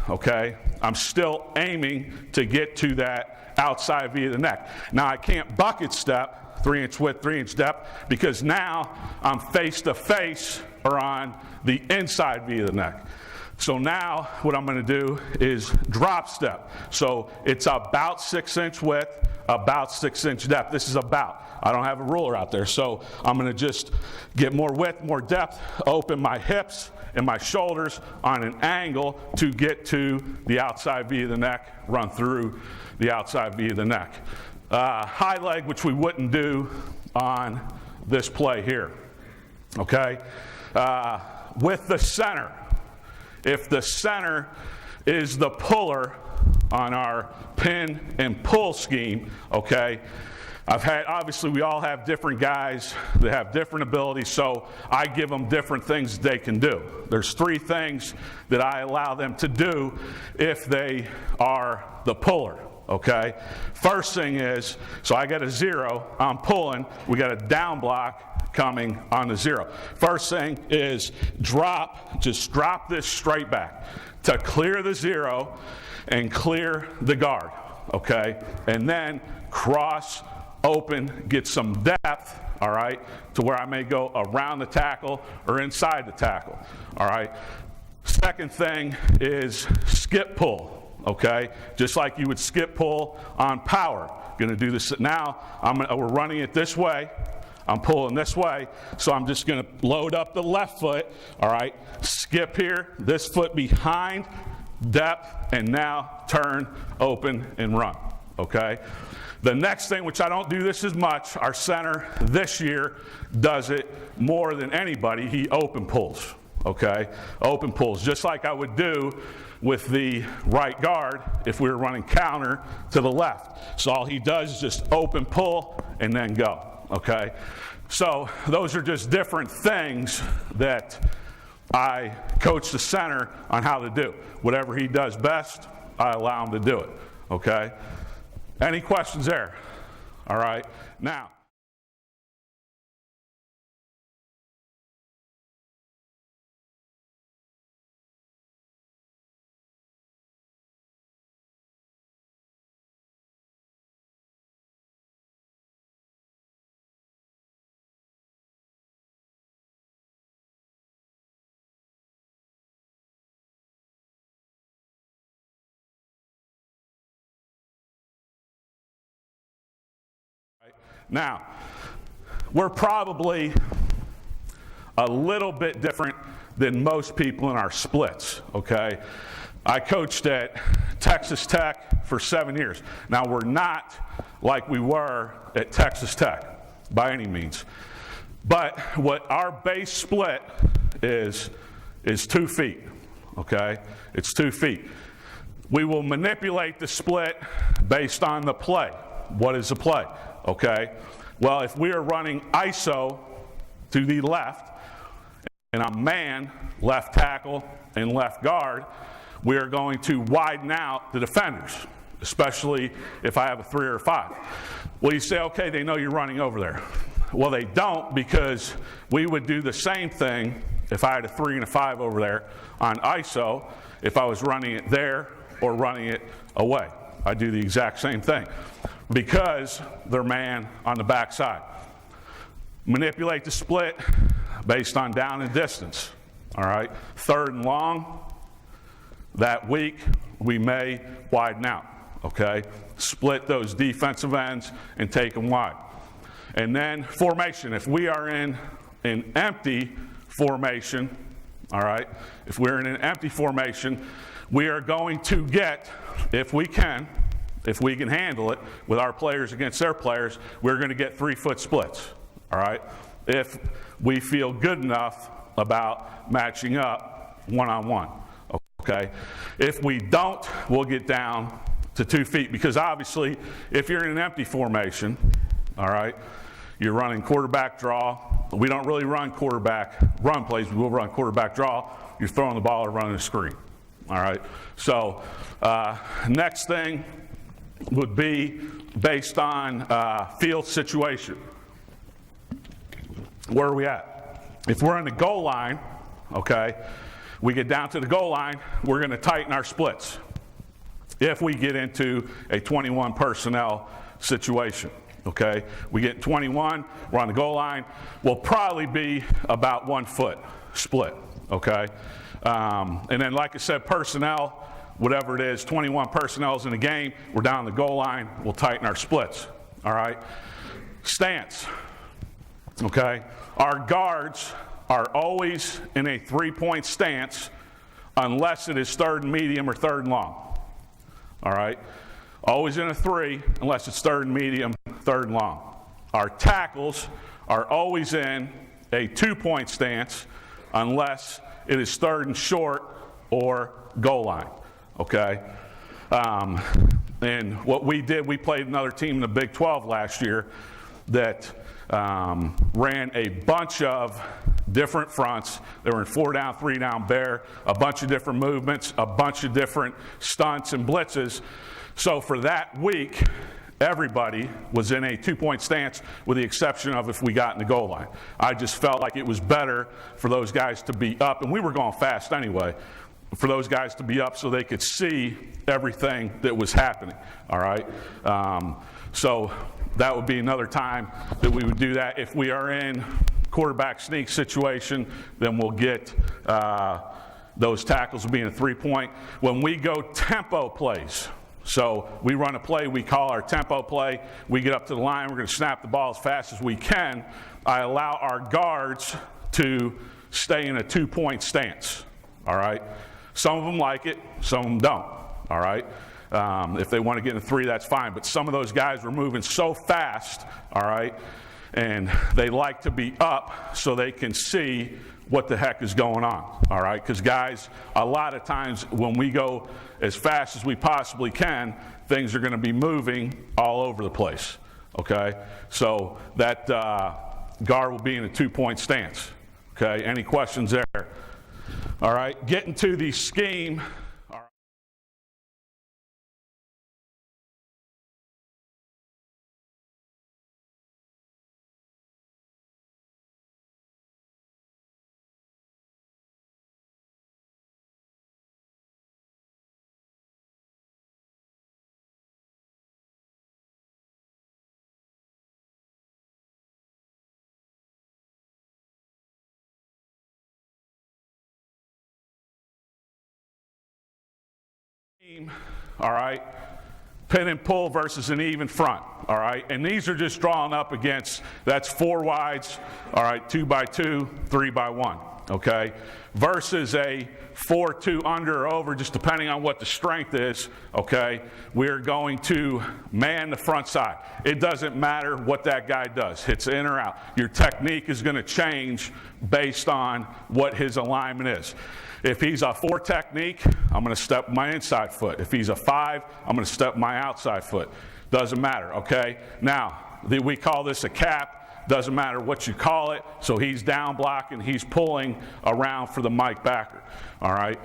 okay? I'm still aiming to get to that outside V of the neck. Now, I can't bucket step, 3-inch width, 3-inch depth, because now I'm face to face or on the inside V of the neck. So now what I'm going to do is drop step. So it's about 6-inch width, about 6-inch depth. This is about. I don't have a ruler out there. So I'm going to just get more width, more depth, open my hips and my shoulders on an angle to get to the outside V of the neck, run through the outside V of the neck. High leg, which we wouldn't do on this play here, okay? With the center, if the center is the puller on our pin and pull scheme, okay, obviously we all have different guys that have different abilities, so I give them different things they can do. There's 3 things that I allow them to do if they are the puller. Okay, first thing is, so I got a 0, I'm pulling, we got a down block coming on the 0. First thing is just drop this straight back to clear the 0 and clear the guard, okay? And then cross, open, get some depth, all right, to where I may go around the tackle or inside the tackle, all right? Second thing is skip pull. Okay, just like you would skip pull on power. Going to do this now. We're running it this way. I'm pulling this way, so I'm just going to load up the left foot. All right, skip here, this foot behind, depth, and now turn, open, and run. Okay. The next thing, which I don't do this as much, our center this year does it more than anybody. He open pulls. Okay, open pulls, just like I would do with the right guard if we were running counter to the left. So all he does is just open pull and then go, okay? So those are just different things that I coach the center on how to do. Whatever he does best, I allow him to do it, okay? Any questions there? All right, now. Now, we're probably a little bit different than most people in our splits, okay? I coached at Texas Tech for 7 years. Now, we're not like we were at Texas Tech by any means. But what our base split is 2 feet, okay? It's 2 feet. We will manipulate the split based on the play. What is the play? Okay, well, if we are running ISO to the left, and I'm man, left tackle, and left guard, we are going to widen out the defenders, especially if I have a 3 or a 5. Well, you say, okay, they know you're running over there. Well, they don't, because we would do the same thing if I had a 3 and a 5 over there on ISO, if I was running it there or running it away. I do the exact same thing, because they're man on the backside. Manipulate the split based on down and distance, all right? 3rd and long, that week we may widen out, okay? Split those defensive ends and take them wide. And then formation, if we are in an empty formation, all right? If we're in an empty formation, we are going to get, if we can, If we can handle it with our players against their players, we're going to get 3-foot splits, all right? If we feel good enough about matching up one-on-one, okay? If we don't, we'll get down to 2 feet, because obviously if you're in an empty formation, all right, you're running quarterback draw. We don't really run quarterback run plays. We will run quarterback draw. You're throwing the ball or running a screen, all right? So next thing would be based on field situation. Where are we at? If we're on the goal line, okay, we get down to the goal line, we're going to tighten our splits. If we get into a 21 personnel situation, okay, we get 21, we're on the goal line, we'll probably be about 1 foot split, okay? And then, like I said, personnel, whatever it is, 21 personnel's in the game, we're down the goal line, we'll tighten our splits, all right? Stance, okay? Our guards are always in a 3-point stance unless it is 3rd and medium or 3rd and long, all right? Always in a 3 unless it's 3rd and medium, 3rd and long. Our tackles are always in a 2-point stance unless it is 3rd and short or goal line. Okay, and what we did, we played another team in the Big 12 last year that ran a bunch of different fronts. They were in 4-down, 3-down bear, a bunch of different movements, a bunch of different stunts and blitzes. So for that week, everybody was in a 2-point stance with the exception of if we got in the goal line. I just felt like it was better for those guys to be up, and we were going fast anyway, for those guys to be up so they could see everything that was happening, all right? So that would be another time that we would do that. If we are in quarterback sneak situation, then we'll get those tackles will be in a 3-point. When we go tempo plays, so we run a play we call our tempo play, we get up to the line, we're going to snap the ball as fast as we can. I allow our guards to stay in a 2-point stance, all right? Some of them like it, some of them don't, all right? If they want to get in a 3, that's fine. But some of those guys were moving so fast, all right, and they like to be up so they can see what the heck is going on, all right? Because guys, a lot of times when we go as fast as we possibly can, things are going to be moving all over the place, okay? So that guard will be in a 2-point stance, okay? Any questions there? All right, getting to the scheme. All right, pin and pull versus an even front, all right, and these are just drawn up against, that's 4 wides, all right, 2x2, 3x1, okay, versus a 4-2 under or over, just depending on what the strength is, okay, we're going to man the front side. It doesn't matter what that guy does, hits in or out. Your technique is going to change based on what his alignment is. If he's a 4 technique, I'm going to step my inside foot. If he's a 5, I'm going to step my outside foot. Doesn't matter, okay? Now, we call this a cap. Doesn't matter what you call it. So he's down blocking, he's pulling around for the Mike backer, all right?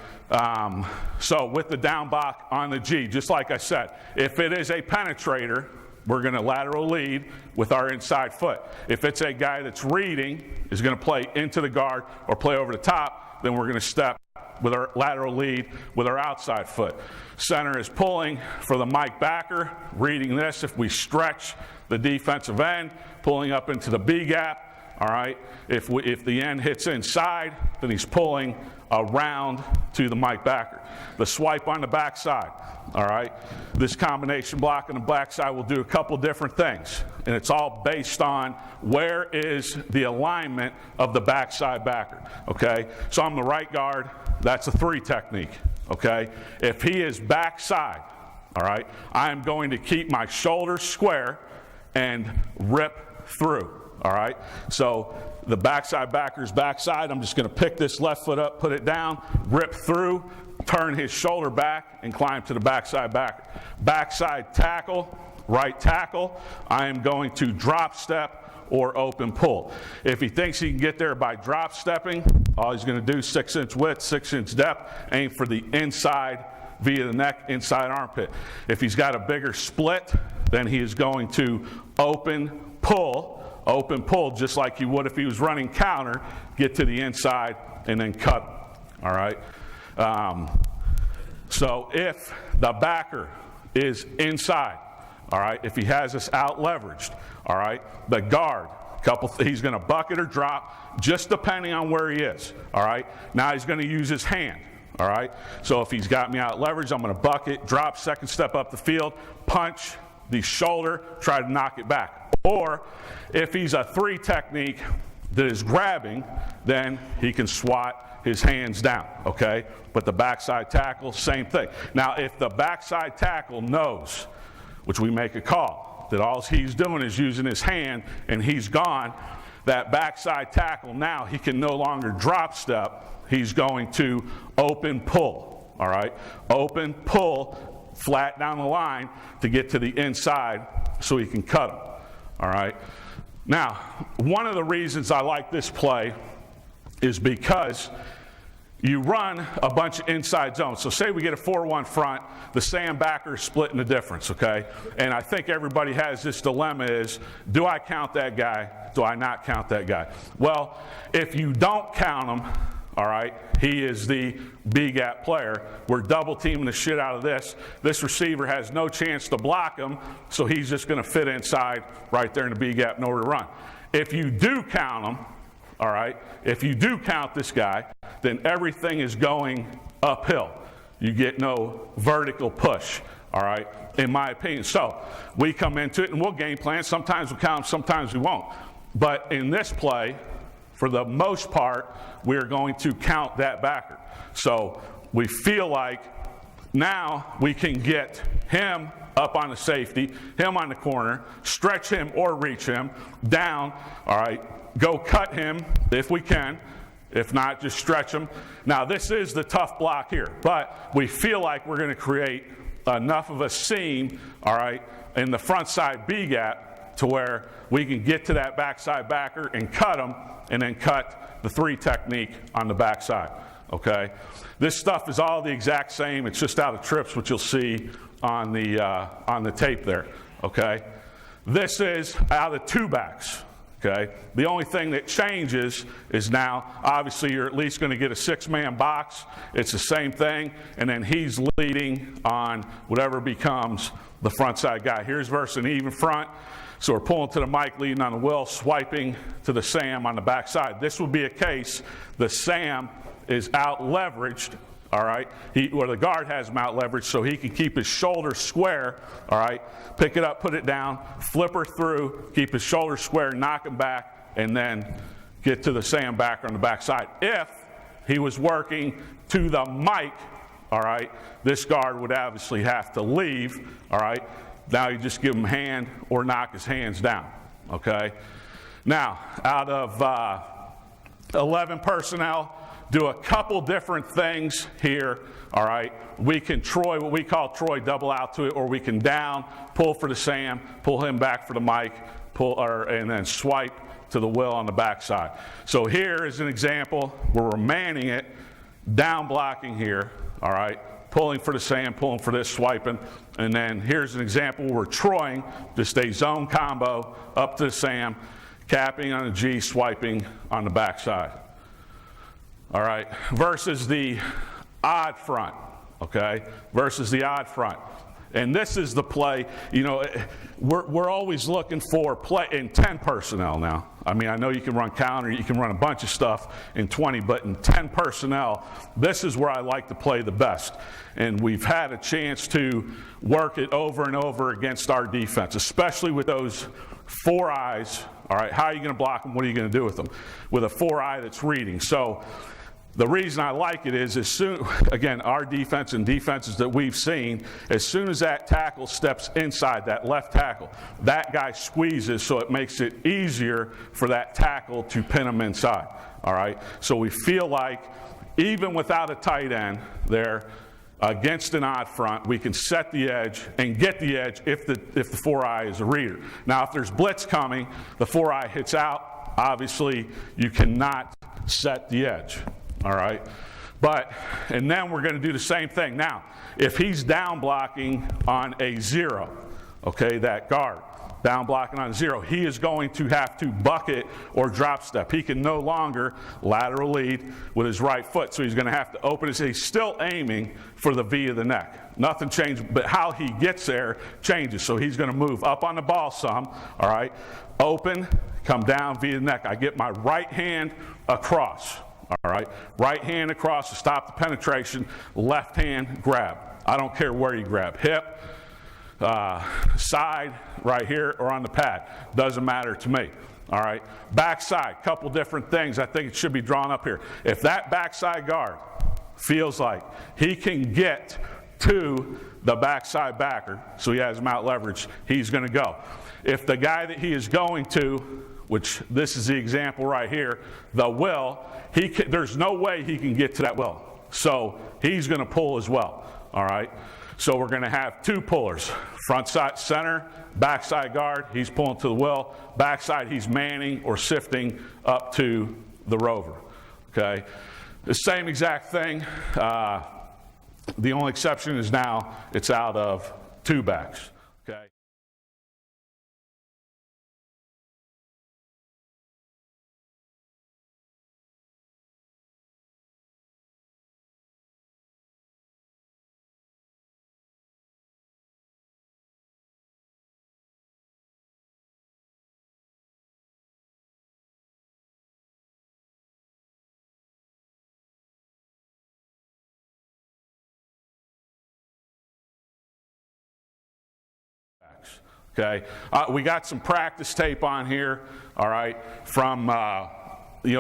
So with the down block on the G, just like I said, if it is a penetrator, we're going to lateral lead with our inside foot. If it's a guy that's reading, is going to play into the guard or play over the top, then we're going to step with our lateral lead with our outside foot. Center is pulling for the Mike backer, reading this. If we stretch the defensive end, pulling up into the B gap, all right? If the end hits inside, then he's pulling around to the Mike backer. The swipe on the backside, all right? This combination block on the backside will do a couple different things, and it's all based on where is the alignment of the backside backer, okay? So I'm the right guard, that's a 3 technique, okay? If he is backside, all right? I am going to keep my shoulders square and rip through, all right? So the backside backer's backside, I'm just going to pick this left foot up, put it down, rip through, turn his shoulder back, and climb to the backside backer. Backside tackle, right tackle, I am going to drop step or open pull. If he thinks he can get there by drop stepping, all he's going to do, 6-inch width, 6-inch depth, aim for the inside via the neck, inside armpit. If he's got a bigger split, then he is going to open pull, just like he would if he was running counter, get to the inside and then cut, all right? So if the backer is inside, all right, if he has us out leveraged, all right, the guard, he's going to bucket or drop, just depending on where he is, all right? Now he's going to use his hand, all right? So if he's got me out leveraged, I'm going to bucket, drop, second step up the field, punch the shoulder, try to knock it back. Or if he's a 3 technique that is grabbing, then he can swat his hands down, okay? But the backside tackle, same thing. Now, if the backside tackle knows, which we make a call, that all he's doing is using his hand and he's gone, that backside tackle now he can no longer drop step, he's going to open pull, all right? Open pull, flat down the line to get to the inside so he can cut him, all right? Now, one of the reasons I like this play is because you run a bunch of inside zones. So say we get a 4-1 front, the Sam backer is splitting the difference, okay? And I think everybody has this dilemma is, do I count that guy? Do I not count that guy? Well, if you don't count him, all right, he is the B-gap player. We're double teaming the shit out of this. This receiver has no chance to block him, so he's just going to fit inside right there in the B-gap in order to run. If you do count him, all right, if you do count this guy, then everything is going uphill. You get no vertical push, all right, in my opinion. So we come into it and we'll game plan. Sometimes we'll count, sometimes we won't. But in this play, for the most part, we're going to count that backer. So we feel like now we can get him up on the safety, him on the corner, stretch him or reach him, down, all right, go cut him if we can. If not, just stretch him. Now, this is the tough block here, but we feel like we're going to create enough of a seam, all right, in the front side B gap to where we can get to that backside backer and cut him, and then cut the 3 technique on the backside, okay? This stuff is all the exact same. It's just out of trips, which you'll see on the tape there, okay? This is out of 2 backs. Okay. The only thing that changes is now, obviously, you're at least going to get a 6-man box. It's the same thing, and then he's leading on whatever becomes the front side guy. Here's versus an even front. So we're pulling to the Mike, leading on the Will, swiping to the Sam on the backside. This would be a case the Sam is out leveraged. All right, or the guard has him out leveraged so he can keep his shoulders square, all right, pick it up, put it down, flip her through, keep his shoulders square, knock him back, and then get to the Sam backer on the backside. If he was working to the mic, all right, this guard would obviously have to leave, all right. Now you just give him hand or knock his hands down, okay. Now, out of 11 personnel, do a couple different things here, all right? We can what we call Troy double out to it, or we can down, pull for the Sam, pull him back for the Mike, and then swipe to the Will on the backside. So here is an example where we're manning it, down blocking here, all right? Pulling for the Sam, pulling for this, swiping. And then here's an example where we're Troying, just a zone combo, up to the Sam, capping on the G, swiping on the backside. All right, versus the odd front, okay? Versus the odd front. And this is the play, you know, we're always looking for play in 10 personnel now. I mean, I know you can run counter, you can run a bunch of stuff in 20, but in 10 personnel, this is where I like to play the best. And we've had a chance to work it over and over against our defense, especially with those 4 eyes. All right, how are you going to block them? What are you going to do with them? With a 4 eye that's reading. So The reason I like it is as soon, again, our defense and defenses that we've seen, as soon as that tackle steps inside, that left tackle, that guy squeezes, so it makes it easier for that tackle to pin him inside, all right? So we feel like even without a tight end there, against an odd front, we can set the edge and get the edge if the 4-eye is a reader. Now, if there's blitz coming, the 4-eye hits out, obviously you cannot set the edge. All right, and then we're going to do the same thing. Now, if he's down blocking on a 0, okay, that guard, down blocking on a 0, he is going to have to bucket or drop step. He can no longer lateral lead with his right foot, so he's going to have to open his, he's still aiming for the V of the neck. Nothing changed, but how he gets there changes. So he's going to move up on the ball some, all right, open, come down, V of the neck. I get my right hand across. All right, right hand across to stop the penetration, left hand grab. I don't care where you grab, hip, side, right here, or on the pad. Doesn't matter to me. All right, backside, couple different things. I think it should be drawn up here. If that backside guard feels like he can get to the backside backer, so he has him out leverage, he's going to go. If the guy that he is going to, which this is the example right here, the will, there's no way he can get to that will. So he's going to pull as well, all right? So we're going to have two pullers, front side center, backside guard, he's pulling to the will, backside he's manning or sifting up to the rover, okay? The same exact thing. The only exception is now it's out of two backs, okay? Okay, we got some practice tape on here, all right, from,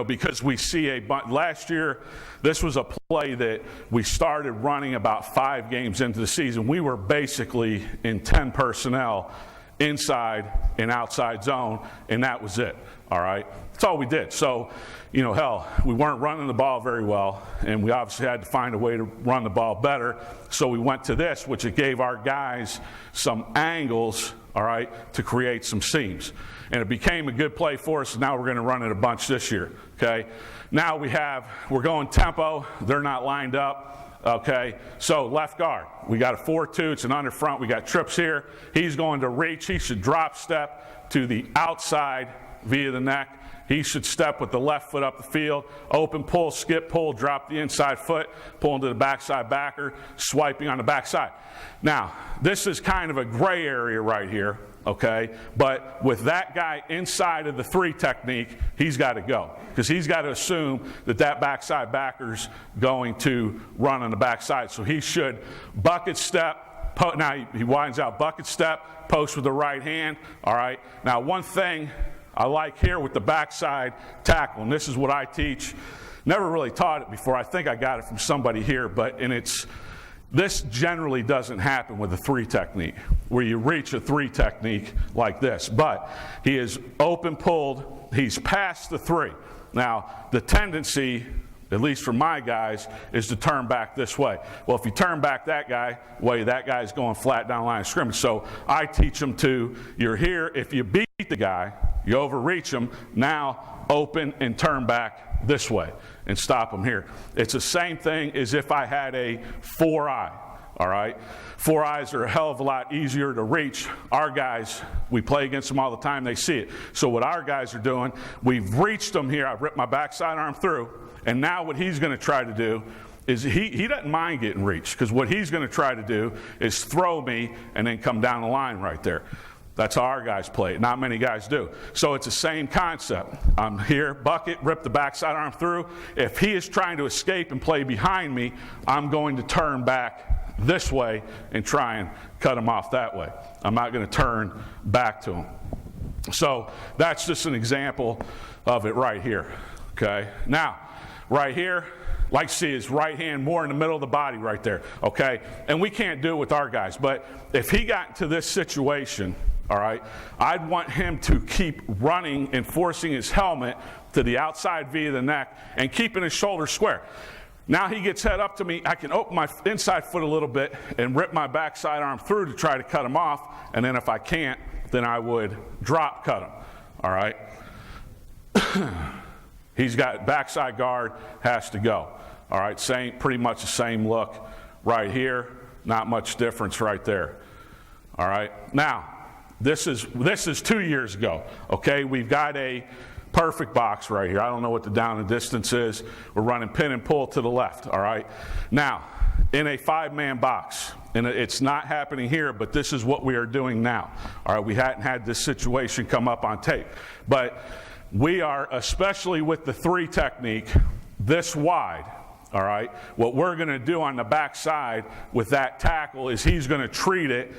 because we see last year, this was a play that we started running about 5 games into the season. We were basically in 10 personnel inside and outside zone, and that was it, all right? That's all we did. So, hell, we weren't running the ball very well, and we obviously had to find a way to run the ball better. So we went to this, which it gave our guys some angles, all right, to create some seams. And it became a good play for us, and now we're going to run it a bunch this year, okay? Now we're going tempo. They're not lined up, okay? So left guard, we got a 4-2. It's an under front. We got trips here. He's going to reach. He should drop step to the outside via the neck. He should step with the left foot up the field, open pull, skip pull, drop the inside foot, pull into the backside backer, swiping on the backside. Now, this is kind of a gray area right here, okay? But with that guy inside of the 3 technique, he's got to go because he's got to assume that backside backer's going to run on the backside. So he should bucket step. Now he winds out bucket step, post with the right hand, all right? Now, one thing I like here with the backside tackle, and this is what I teach. Never really taught it before. I think I got it from somebody here, this generally doesn't happen with a 3 technique, where you reach a 3 technique like this. But he is open pulled, he's past the 3. Now, the tendency, at least for my guys, is to turn back this way. Well, if you turn back that guy's going flat down the line of scrimmage. So I teach them you're here, if you beat the guy, you overreach him, now open and turn back this way and stop him here. It's the same thing as if I had a 4-eye, all right? 4-eyes are a hell of a lot easier to reach. Our guys, we play against them all the time, they see it. So what our guys are doing, we've reached them here, I've ripped my backside arm through, and now what he's going to try to do is he doesn't mind getting reached, because what he's going to try to do is throw me and then come down the line right there. That's how our guys play it. Not many guys do. So it's the same concept. I'm here, bucket, rip the backside arm through. If he is trying to escape and play behind me, I'm going to turn back this way and try and cut him off that way. I'm not going to turn back to him. So that's just an example of it right here. Okay. Now, right here, Like see his right hand more in the middle of the body right there, okay? And we can't do it with our guys, but if he got into this situation, all right, I'd want him to keep running and forcing his helmet to the outside V of the neck and keeping his shoulders square. Now he gets head up to me, I can open my inside foot a little bit and rip my backside arm through to try to cut him off, and then if I can't, then I would drop cut him, all right? He's got backside guard, has to go. All right, pretty much the same look right here. Not much difference right there. All right, now this is 2 years ago. Okay, we've got a perfect box right here. I don't know what the down and distance is. We're running pin and pull to the left. All right, now in a 5-man box, and it's not happening here, but this is what we are doing now. All right, we hadn't had this situation come up on tape, but we are, especially with the 3 technique, this wide, all right? What we're going to do on the backside with that tackle is he's going to treat it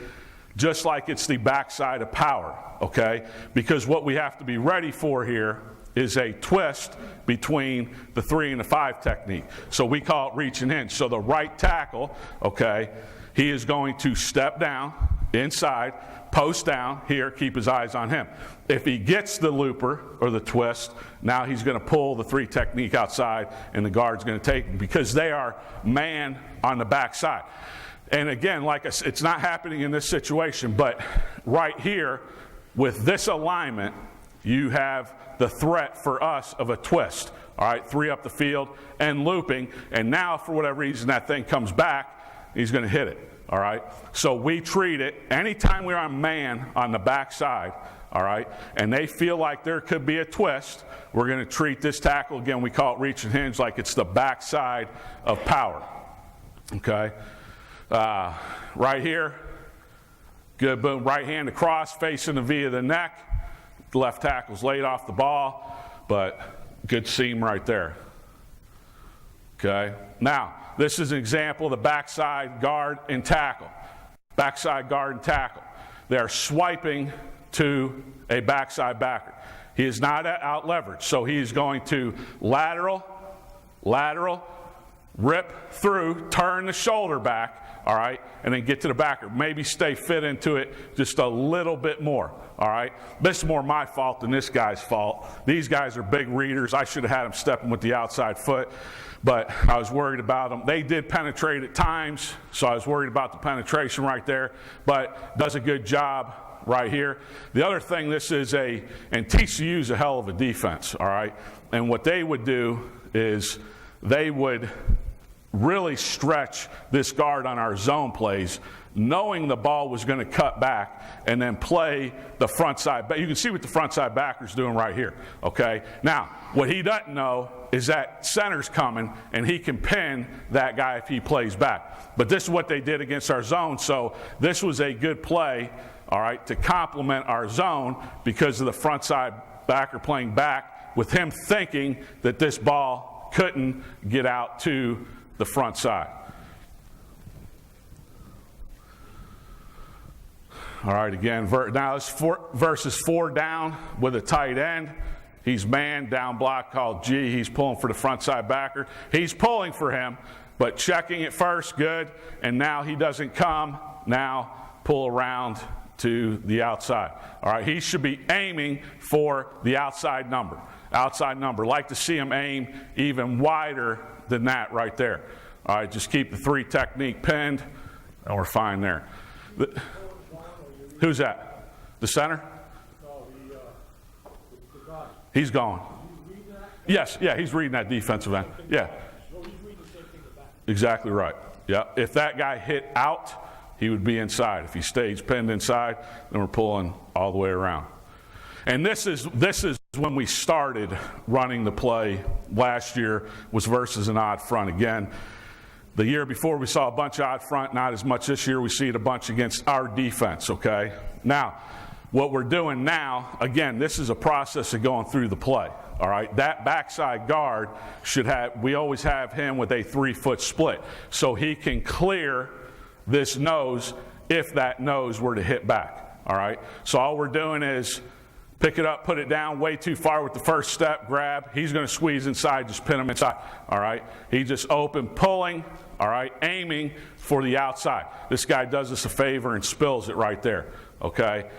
just like it's the backside of power, okay? Because what we have to be ready for here is a twist between the 3 and the 5 technique. So we call it reach and hinge. So the right tackle, okay, he is going to step down, inside, post down, here, keep his eyes on him. If he gets the looper or the twist, now he's going to pull the 3 technique outside and the guard's going to take him because they are man on the backside. And again, like I said, it's not happening in this situation, but right here with this alignment, you have the threat for us of a twist. All right, 3 up the field and looping, and now for whatever reason that thing comes back, he's going to hit it. All right, so we treat it anytime we're on man on the backside, all right, and they feel like there could be a twist, we're going to treat this tackle, again, we call it reach and hinge, like it's the backside of power. Okay, right here, good, boom, right hand across, facing the V of the neck, the left tackle's laid off the ball, but good seam right there. Okay, now, this is an example of the backside guard and tackle. Backside guard and tackle. They're swiping to a backside backer. He is not out leverage, so he's going to lateral, rip through, turn the shoulder back, all right, and then get to the backer. Maybe stay fit into it just a little bit more, all right? This is more my fault than this guy's fault. These guys are big readers. I should have had them stepping with the outside foot, but I was worried about them. They did penetrate at times, so I was worried about the penetration right there, but does a good job right here. The other thing, this is and TCU is a hell of a defense, all right? And what they would do is they would really stretch this guard on our zone plays, knowing the ball was going to cut back and then play the front side. But you can see what the front side backer's doing right here, okay? Now, what he doesn't know is that center's coming and he can pin that guy if he plays back. But this is what they did against our zone, so this was a good play, all right, to complement our zone because of the front side backer playing back with him thinking that this ball couldn't get out to the front side. All right, again, now it's versus 4 down with a tight end. He's man, down block called G. He's pulling for the front side backer. He's pulling for him, but checking it first, good. And now he doesn't come. Now pull around to the outside. All right, he should be aiming for the outside number. Outside number. Like to see him aim even wider than that right there. All right, just keep the 3 technique pinned, and we're fine there. Who's that? The center? No, the guy. He's gone. Yes, yeah, he's reading that defensive end. Yeah. So he's reading the same thing back. Exactly right. Yeah. If that guy hit out, he would be inside. If he stays pinned inside, then we're pulling all the way around. And this is when we started running the play last year, was versus an odd front. Again, the year before we saw a bunch of odd front, not as much this year. We see it a bunch against our defense, okay? Now, what we're doing now, again, this is a process of going through the play, all right? That backside guard should have, we always have him with a 3-foot split, so he can clear this nose if that nose were to hit back, all right? So all we're doing is Pick it up, put it down way too far with the first step, grab. He's going to squeeze inside, just pin him inside. All right? He just open, pulling, all right, aiming for the outside. This guy does us a favor and spills it right there, okay?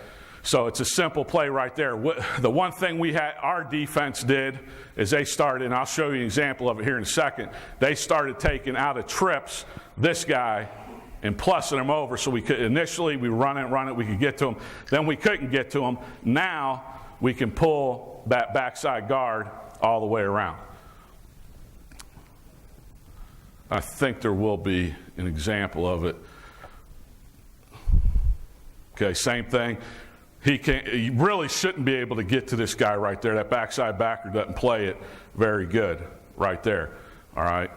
So it's a simple play right there. The one thing our defense did is they started, and I'll show you an example of it here in a second, they started taking out of trips this guy and plussing him over, so we could initially we run it, we could get to him. Then we couldn't get to him. Now we can pull that backside guard all the way around. I think there will be an example of it. Okay, same thing. He really shouldn't be able to get to this guy right there. That backside backer doesn't play it very good right there. All right.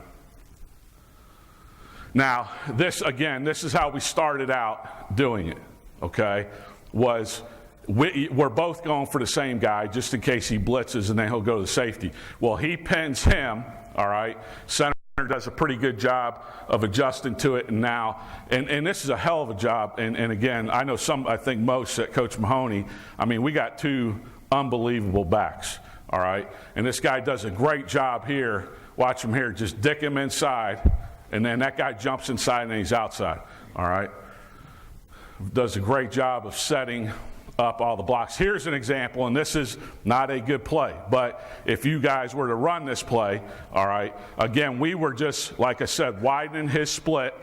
Now, this is how we started out doing it, okay, we're both going for the same guy just in case he blitzes and then he'll go to safety. Well, he pins him, all right. Center does a pretty good job of adjusting to it, and now, and this is a hell of a job, and again, I think most at Coach Mahoney, I mean, we got two unbelievable backs, all right, and this guy does a great job here. Watch him here, just dick him inside, and then that guy jumps inside and then he's outside, all right. Does a great job of setting up all the blocks. Here's an example, and this is not a good play, but if you guys were to run this play, all right, again, we were just, like I said, widening his split.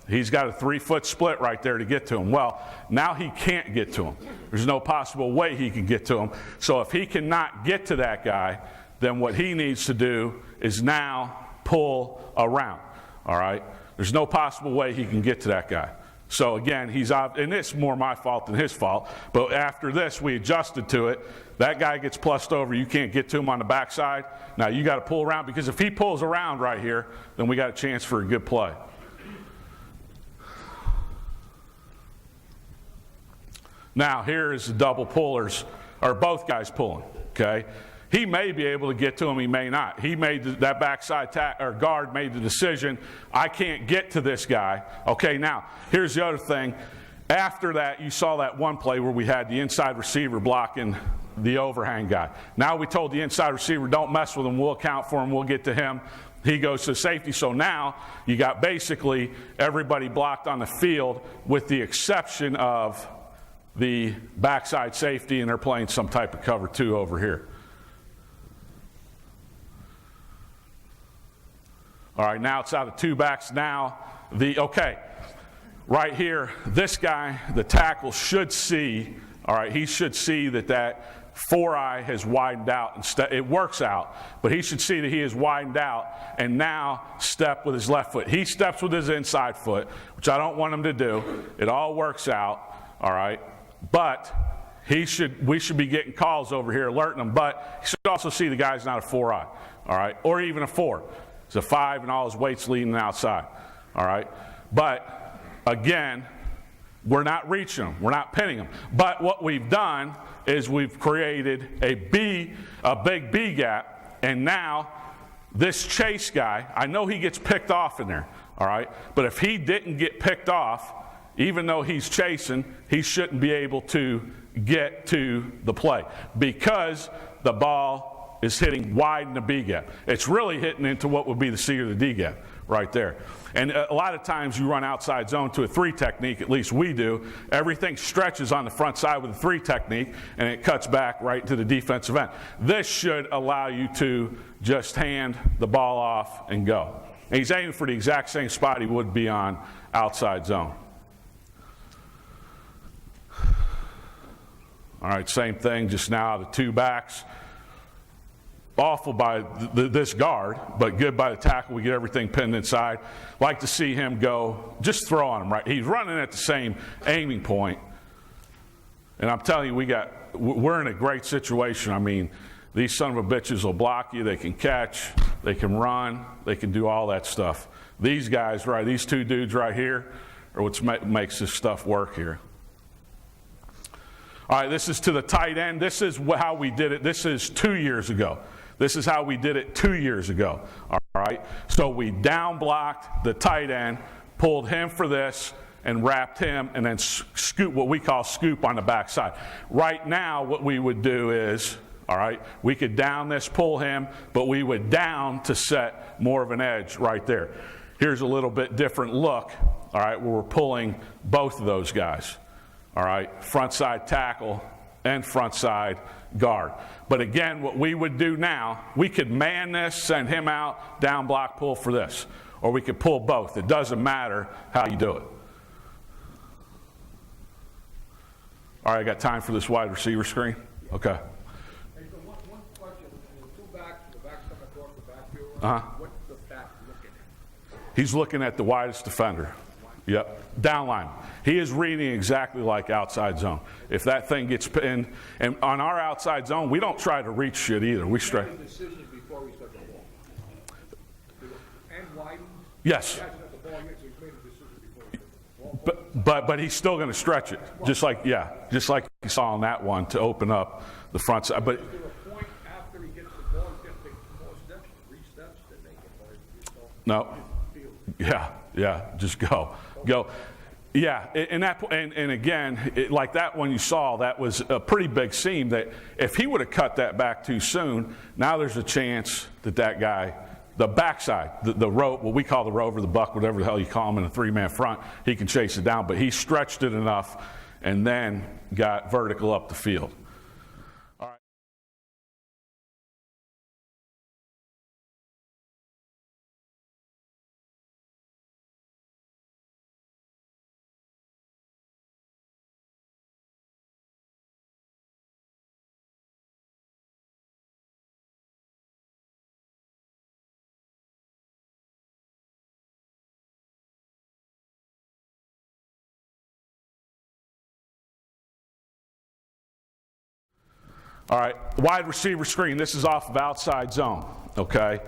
He's got a 3-foot split right there to get to him. Well, now he can't get to him. There's no possible way he can get to him. So if he cannot get to that guy, then what he needs to do is now pull around. All right? There's no possible way he can get to that guy. So again, he's out, and it's more my fault than his fault. But after this, we adjusted to it. That guy gets plussed over. You can't get to him on the backside. Now you got to pull around, because if he pulls around right here, then we got a chance for a good play. Now here is the double pullers, or both guys pulling. Okay. He may be able to get to him, he may not. He made that backside guard made the decision, I can't get to this guy. Okay, now, here's the other thing. After that, you saw that one play where we had the inside receiver blocking the overhang guy. Now we told the inside receiver, don't mess with him, we'll account for him, we'll get to him. He goes to safety. So now you got basically everybody blocked on the field with the exception of the backside safety, and they're playing some type of cover 2 over here. All right, now it's out of 2 backs. Now, right here, this guy, the tackle, should see, all right, he should see that 4-eye has widened out. It works out, but he should see that he has widened out and now step with his left foot. He steps with his inside foot, which I don't want him to do. It all works out, all right, but we should be getting calls over here alerting him, but he should also see the guy's not a 4-eye, all right, or even a 4. It's a 5 and all his weight's leading outside. All right? But, again, we're not reaching him. We're not pinning him. But what we've done is we've created a big B gap, and now this chase guy, I know he gets picked off in there. All right? But if he didn't get picked off, even though he's chasing, he shouldn't be able to get to the play because the ball is hitting wide in the B gap. It's really hitting into what would be the C or the D gap right there. And a lot of times you run outside zone to a 3 technique, at least we do. Everything stretches on the front side with a 3 technique, and it cuts back right to the defensive end. This should allow you to just hand the ball off and go. And he's aiming for the exact same spot he would be on outside zone. All right, same thing, just now the 2 backs. Awful by this guard, but good by the tackle. We get everything pinned inside. Like to see him go, just throw on him, right? He's running at the same aiming point. And I'm telling you, we're in a great situation. I mean, these son of a bitches will block you. They can catch. They can run. They can do all that stuff. These guys, right, these 2 dudes right here are what makes this stuff work here. All right, this is to the tight end. This is how we did it. This is 2 years ago. This is how we did it 2 years ago. All right, so we down blocked the tight end, pulled him for this, and wrapped him, and then scoop, what we call scoop on the backside. Right now, what we would do is, all right, we could down this, pull him, but we would down to set more of an edge right there. Here's a little bit different look, all right, where we're pulling both of those guys, all right, front side tackle and front side guard. But again, what we would do now, we could man this, send him out, down block, pull for this. Or we could pull both. It doesn't matter how you do it. All right, I got time for this wide receiver screen? Okay. Hey, so one question. The two backs, the backs come across the backfield. What's the back looking at? He's looking at the widest defender. Yep. Down line. He is reading exactly like outside zone. If that thing gets pinned, and on our outside zone, we don't try to reach shit either. We straight. He made a decision before he set the ball. And widen. Yes. He hasn't got the ball yet, so he's made a decision before he set the ball. But he's still going to stretch it, just like you saw on that one to open up the front side. But Is there a point after he gets the ball, he's going to take more steps, 3 steps, to make it, or is it all no. Yeah, just go. Yeah, and again, like that one you saw, that was a pretty big seam that if he would have cut that back too soon, now there's a chance that guy, the backside, the rope, what we call the rover, the buck, whatever the hell you call him in a 3-man front, he can chase it down, but he stretched it enough and then got vertical up the field. All right, wide receiver screen. This is off of outside zone, okay?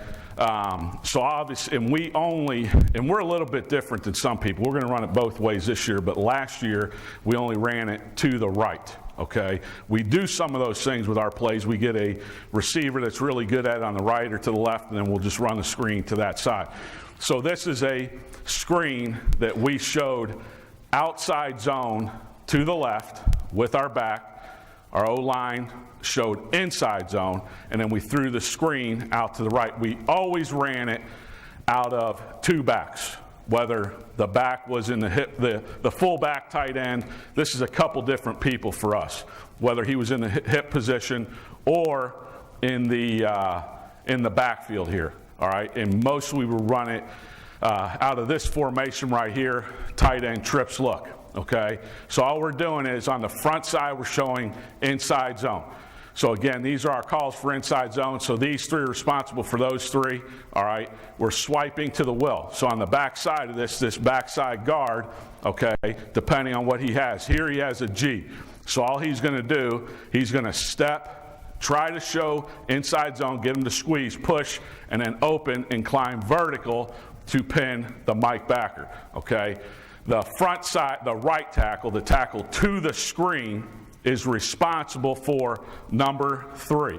So obviously, and we're a little bit different than some people. We're going to run it both ways this year, but last year we only ran it to the right, okay? We do some of those things with our plays. We get a receiver that's really good at it on the right or to the left, and then we'll just run the screen to that side. So this is a screen that we showed outside zone to the left with our back. Our O-line showed inside zone, and then we threw the screen out to the right. We always ran it out of 2 backs, whether the back was in the hip, the full back tight end. This is a couple different people for us, whether he was in the hip position or in the backfield here. All right, and most we would run it out of this formation right here, tight end trips look. Okay, so all we're doing is on the front side, we're showing inside zone. So again, these are our calls for inside zone. So these 3 are responsible for those 3. All right, we're swiping to the will. So on the back side of this backside guard, okay, depending on what he has. Here he has a G. So all he's going to do, he's going to step, try to show inside zone, get him to squeeze, push, and then open and climb vertical to pin the Mike backer. Okay. The front side, the right tackle, the tackle to the screen, is responsible for number 3,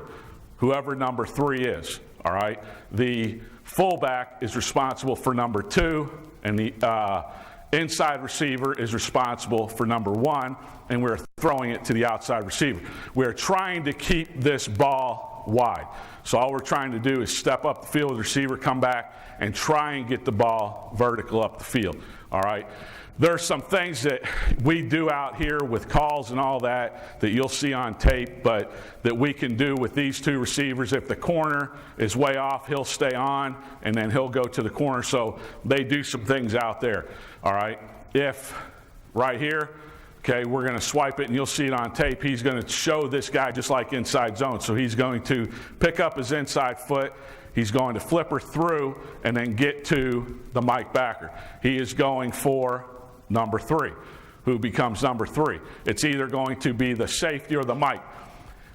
whoever number 3 is, all right? The fullback is responsible for number 2, and the inside receiver is responsible for number 1, and we're throwing it to the outside receiver. We're trying to keep this ball wide. So all we're trying to do is step up the field with the receiver, come back, and try and get the ball vertical up the field, all right? There's some things that we do out here with calls and all that you'll see on tape, but that we can do with these 2 receivers. If the corner is way off, he'll stay on, and then he'll go to the corner. So they do some things out there, all right? If right here, okay, we're going to swipe it, and you'll see it on tape. He's going to show this guy just like inside zone. So he's going to pick up his inside foot. He's going to flip her through and then get to the Mike backer. He is going for number 3, who becomes number 3. It's either going to be the safety or the Mike.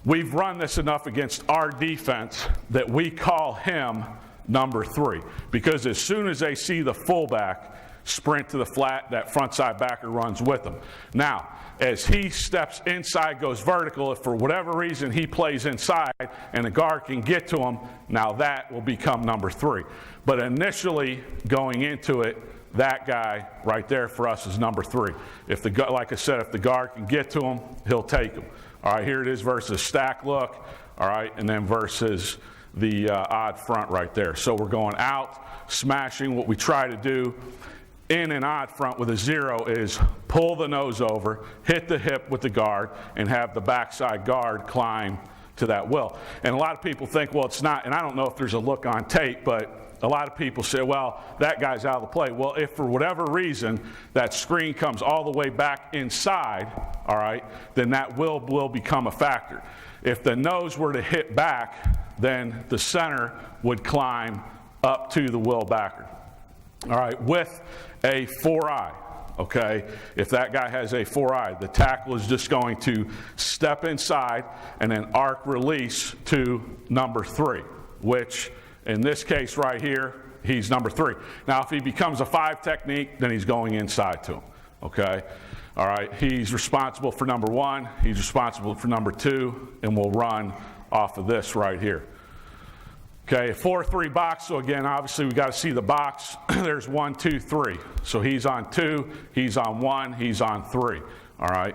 We've run this enough against our defense that we call him number 3, because as soon as they see the fullback sprint to the flat, that front side backer runs with him. Now, as he steps inside, goes vertical, if for whatever reason he plays inside and the guard can get to him, now that will become number 3. But initially going into it, that guy right there for us is number 3. If the, like I said, if the guard can get to him, he'll take him. All right, here it is versus stack look, all right, and then versus the odd front right there. So we're going out, smashing. What we try to do in an odd front with a 0 is pull the nose over, hit the hip with the guard, and have the backside guard climb to that will. And a lot of people think, well, it's not, and I don't know if there's a look on tape, but a lot of people say, well, that guy's out of the play. Well, if for whatever reason that screen comes all the way back inside, all right, then that will become a factor. If the nose were to hit back, then the center would climb up to the will backer. All right, with a 4-eye, okay? If that guy has a 4-eye, the tackle is just going to step inside and then arc release to number 3, which in this case right here, he's number 3. Now, if he becomes a 5 technique, then he's going inside to him, okay? All right, he's responsible for number 1, he's responsible for number 2, and we'll run off of this right here. Okay, 4-3 box, so again, obviously we got to see the box. There's 1, 2, 3. So he's on 2, he's on 1, he's on 3, all right?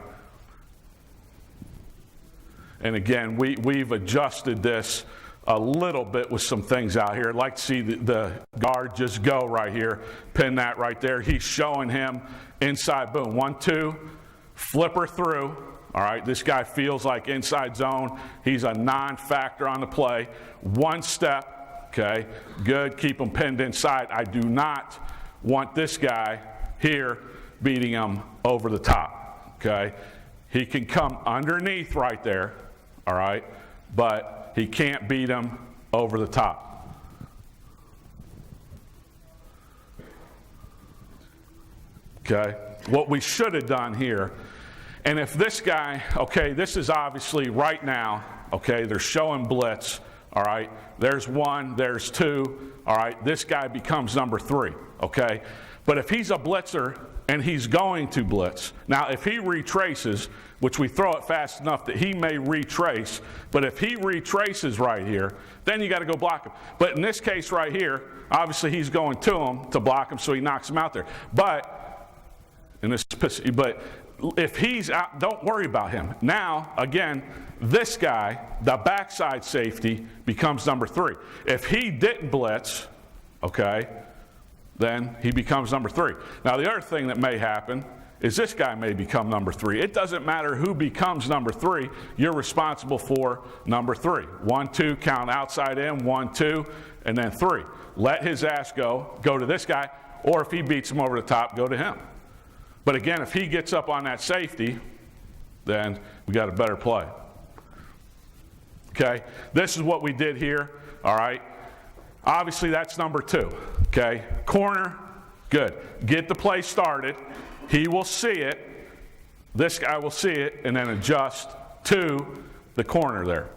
And again, we've adjusted this a little bit with some things out here. I'd like to see the guard just go right here, pin that right there. He's showing him inside, boom, 1, 2, flipper through. All right, this guy feels like inside zone. He's a non-factor on the play. 1 step, okay, good, keep him pinned inside. I do not want this guy here beating him over the top, okay? He can come underneath right there, all right, but he can't beat him over the top. Okay, what we should have done here, and if this guy, okay, this is obviously right now, okay, they're showing blitz, all right, there's 1, there's 2, all right, this guy becomes number 3, okay, but if he's a blitzer and he's going to blitz, now if he retraces, which we throw it fast enough that he may retrace, but if he retraces right here, then you got to go block him. But in this case right here, obviously he's going to him to block him, so he knocks him out there. But if he's out, don't worry about him. Now, again, this guy, the backside safety, becomes number 3. If he didn't blitz, okay, then he becomes number 3. Now, the other thing that may happen is this guy may become number 3. It doesn't matter who becomes number 3. You're responsible for number 3. 1, 2, count outside in, 1, 2, and then 3. Let his ass go to this guy, or if he beats him over the top, go to him. But again, if he gets up on that safety, then we got a better play. Okay, this is what we did here, all right? Obviously, that's number 2, okay? Corner, good. Get the play started. He will see it. This guy will see it and then adjust to the corner there.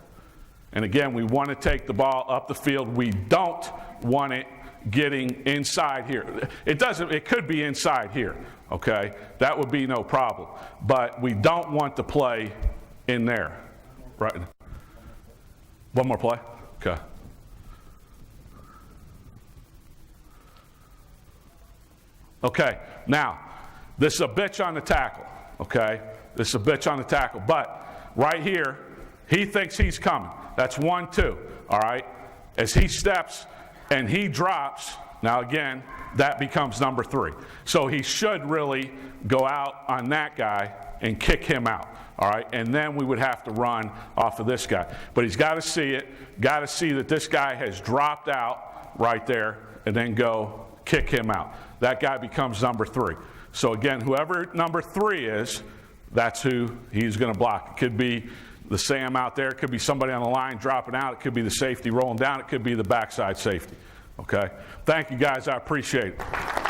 And again, we want to take the ball up the field. We don't want it getting inside here. It could be inside here, okay? That would be no problem. But we don't want the play in there, right? One more play? Okay. Okay, now, this is a bitch on the tackle, okay? This is a bitch on the tackle. But right here, he thinks he's coming. That's 1, 2, all right? As he steps and he drops, now again, that becomes number 3. So he should really go out on that guy and kick him out, all right? And then we would have to run off of this guy. But he's got to see it, got to see that this guy has dropped out right there, and then go kick him out. That guy becomes number 3. So again, whoever number 3 is, that's who he's going to block. It could be the Sam out there. It could be somebody on the line dropping out. It could be the safety rolling down. It could be the backside safety. Okay? Thank you, guys. I appreciate it.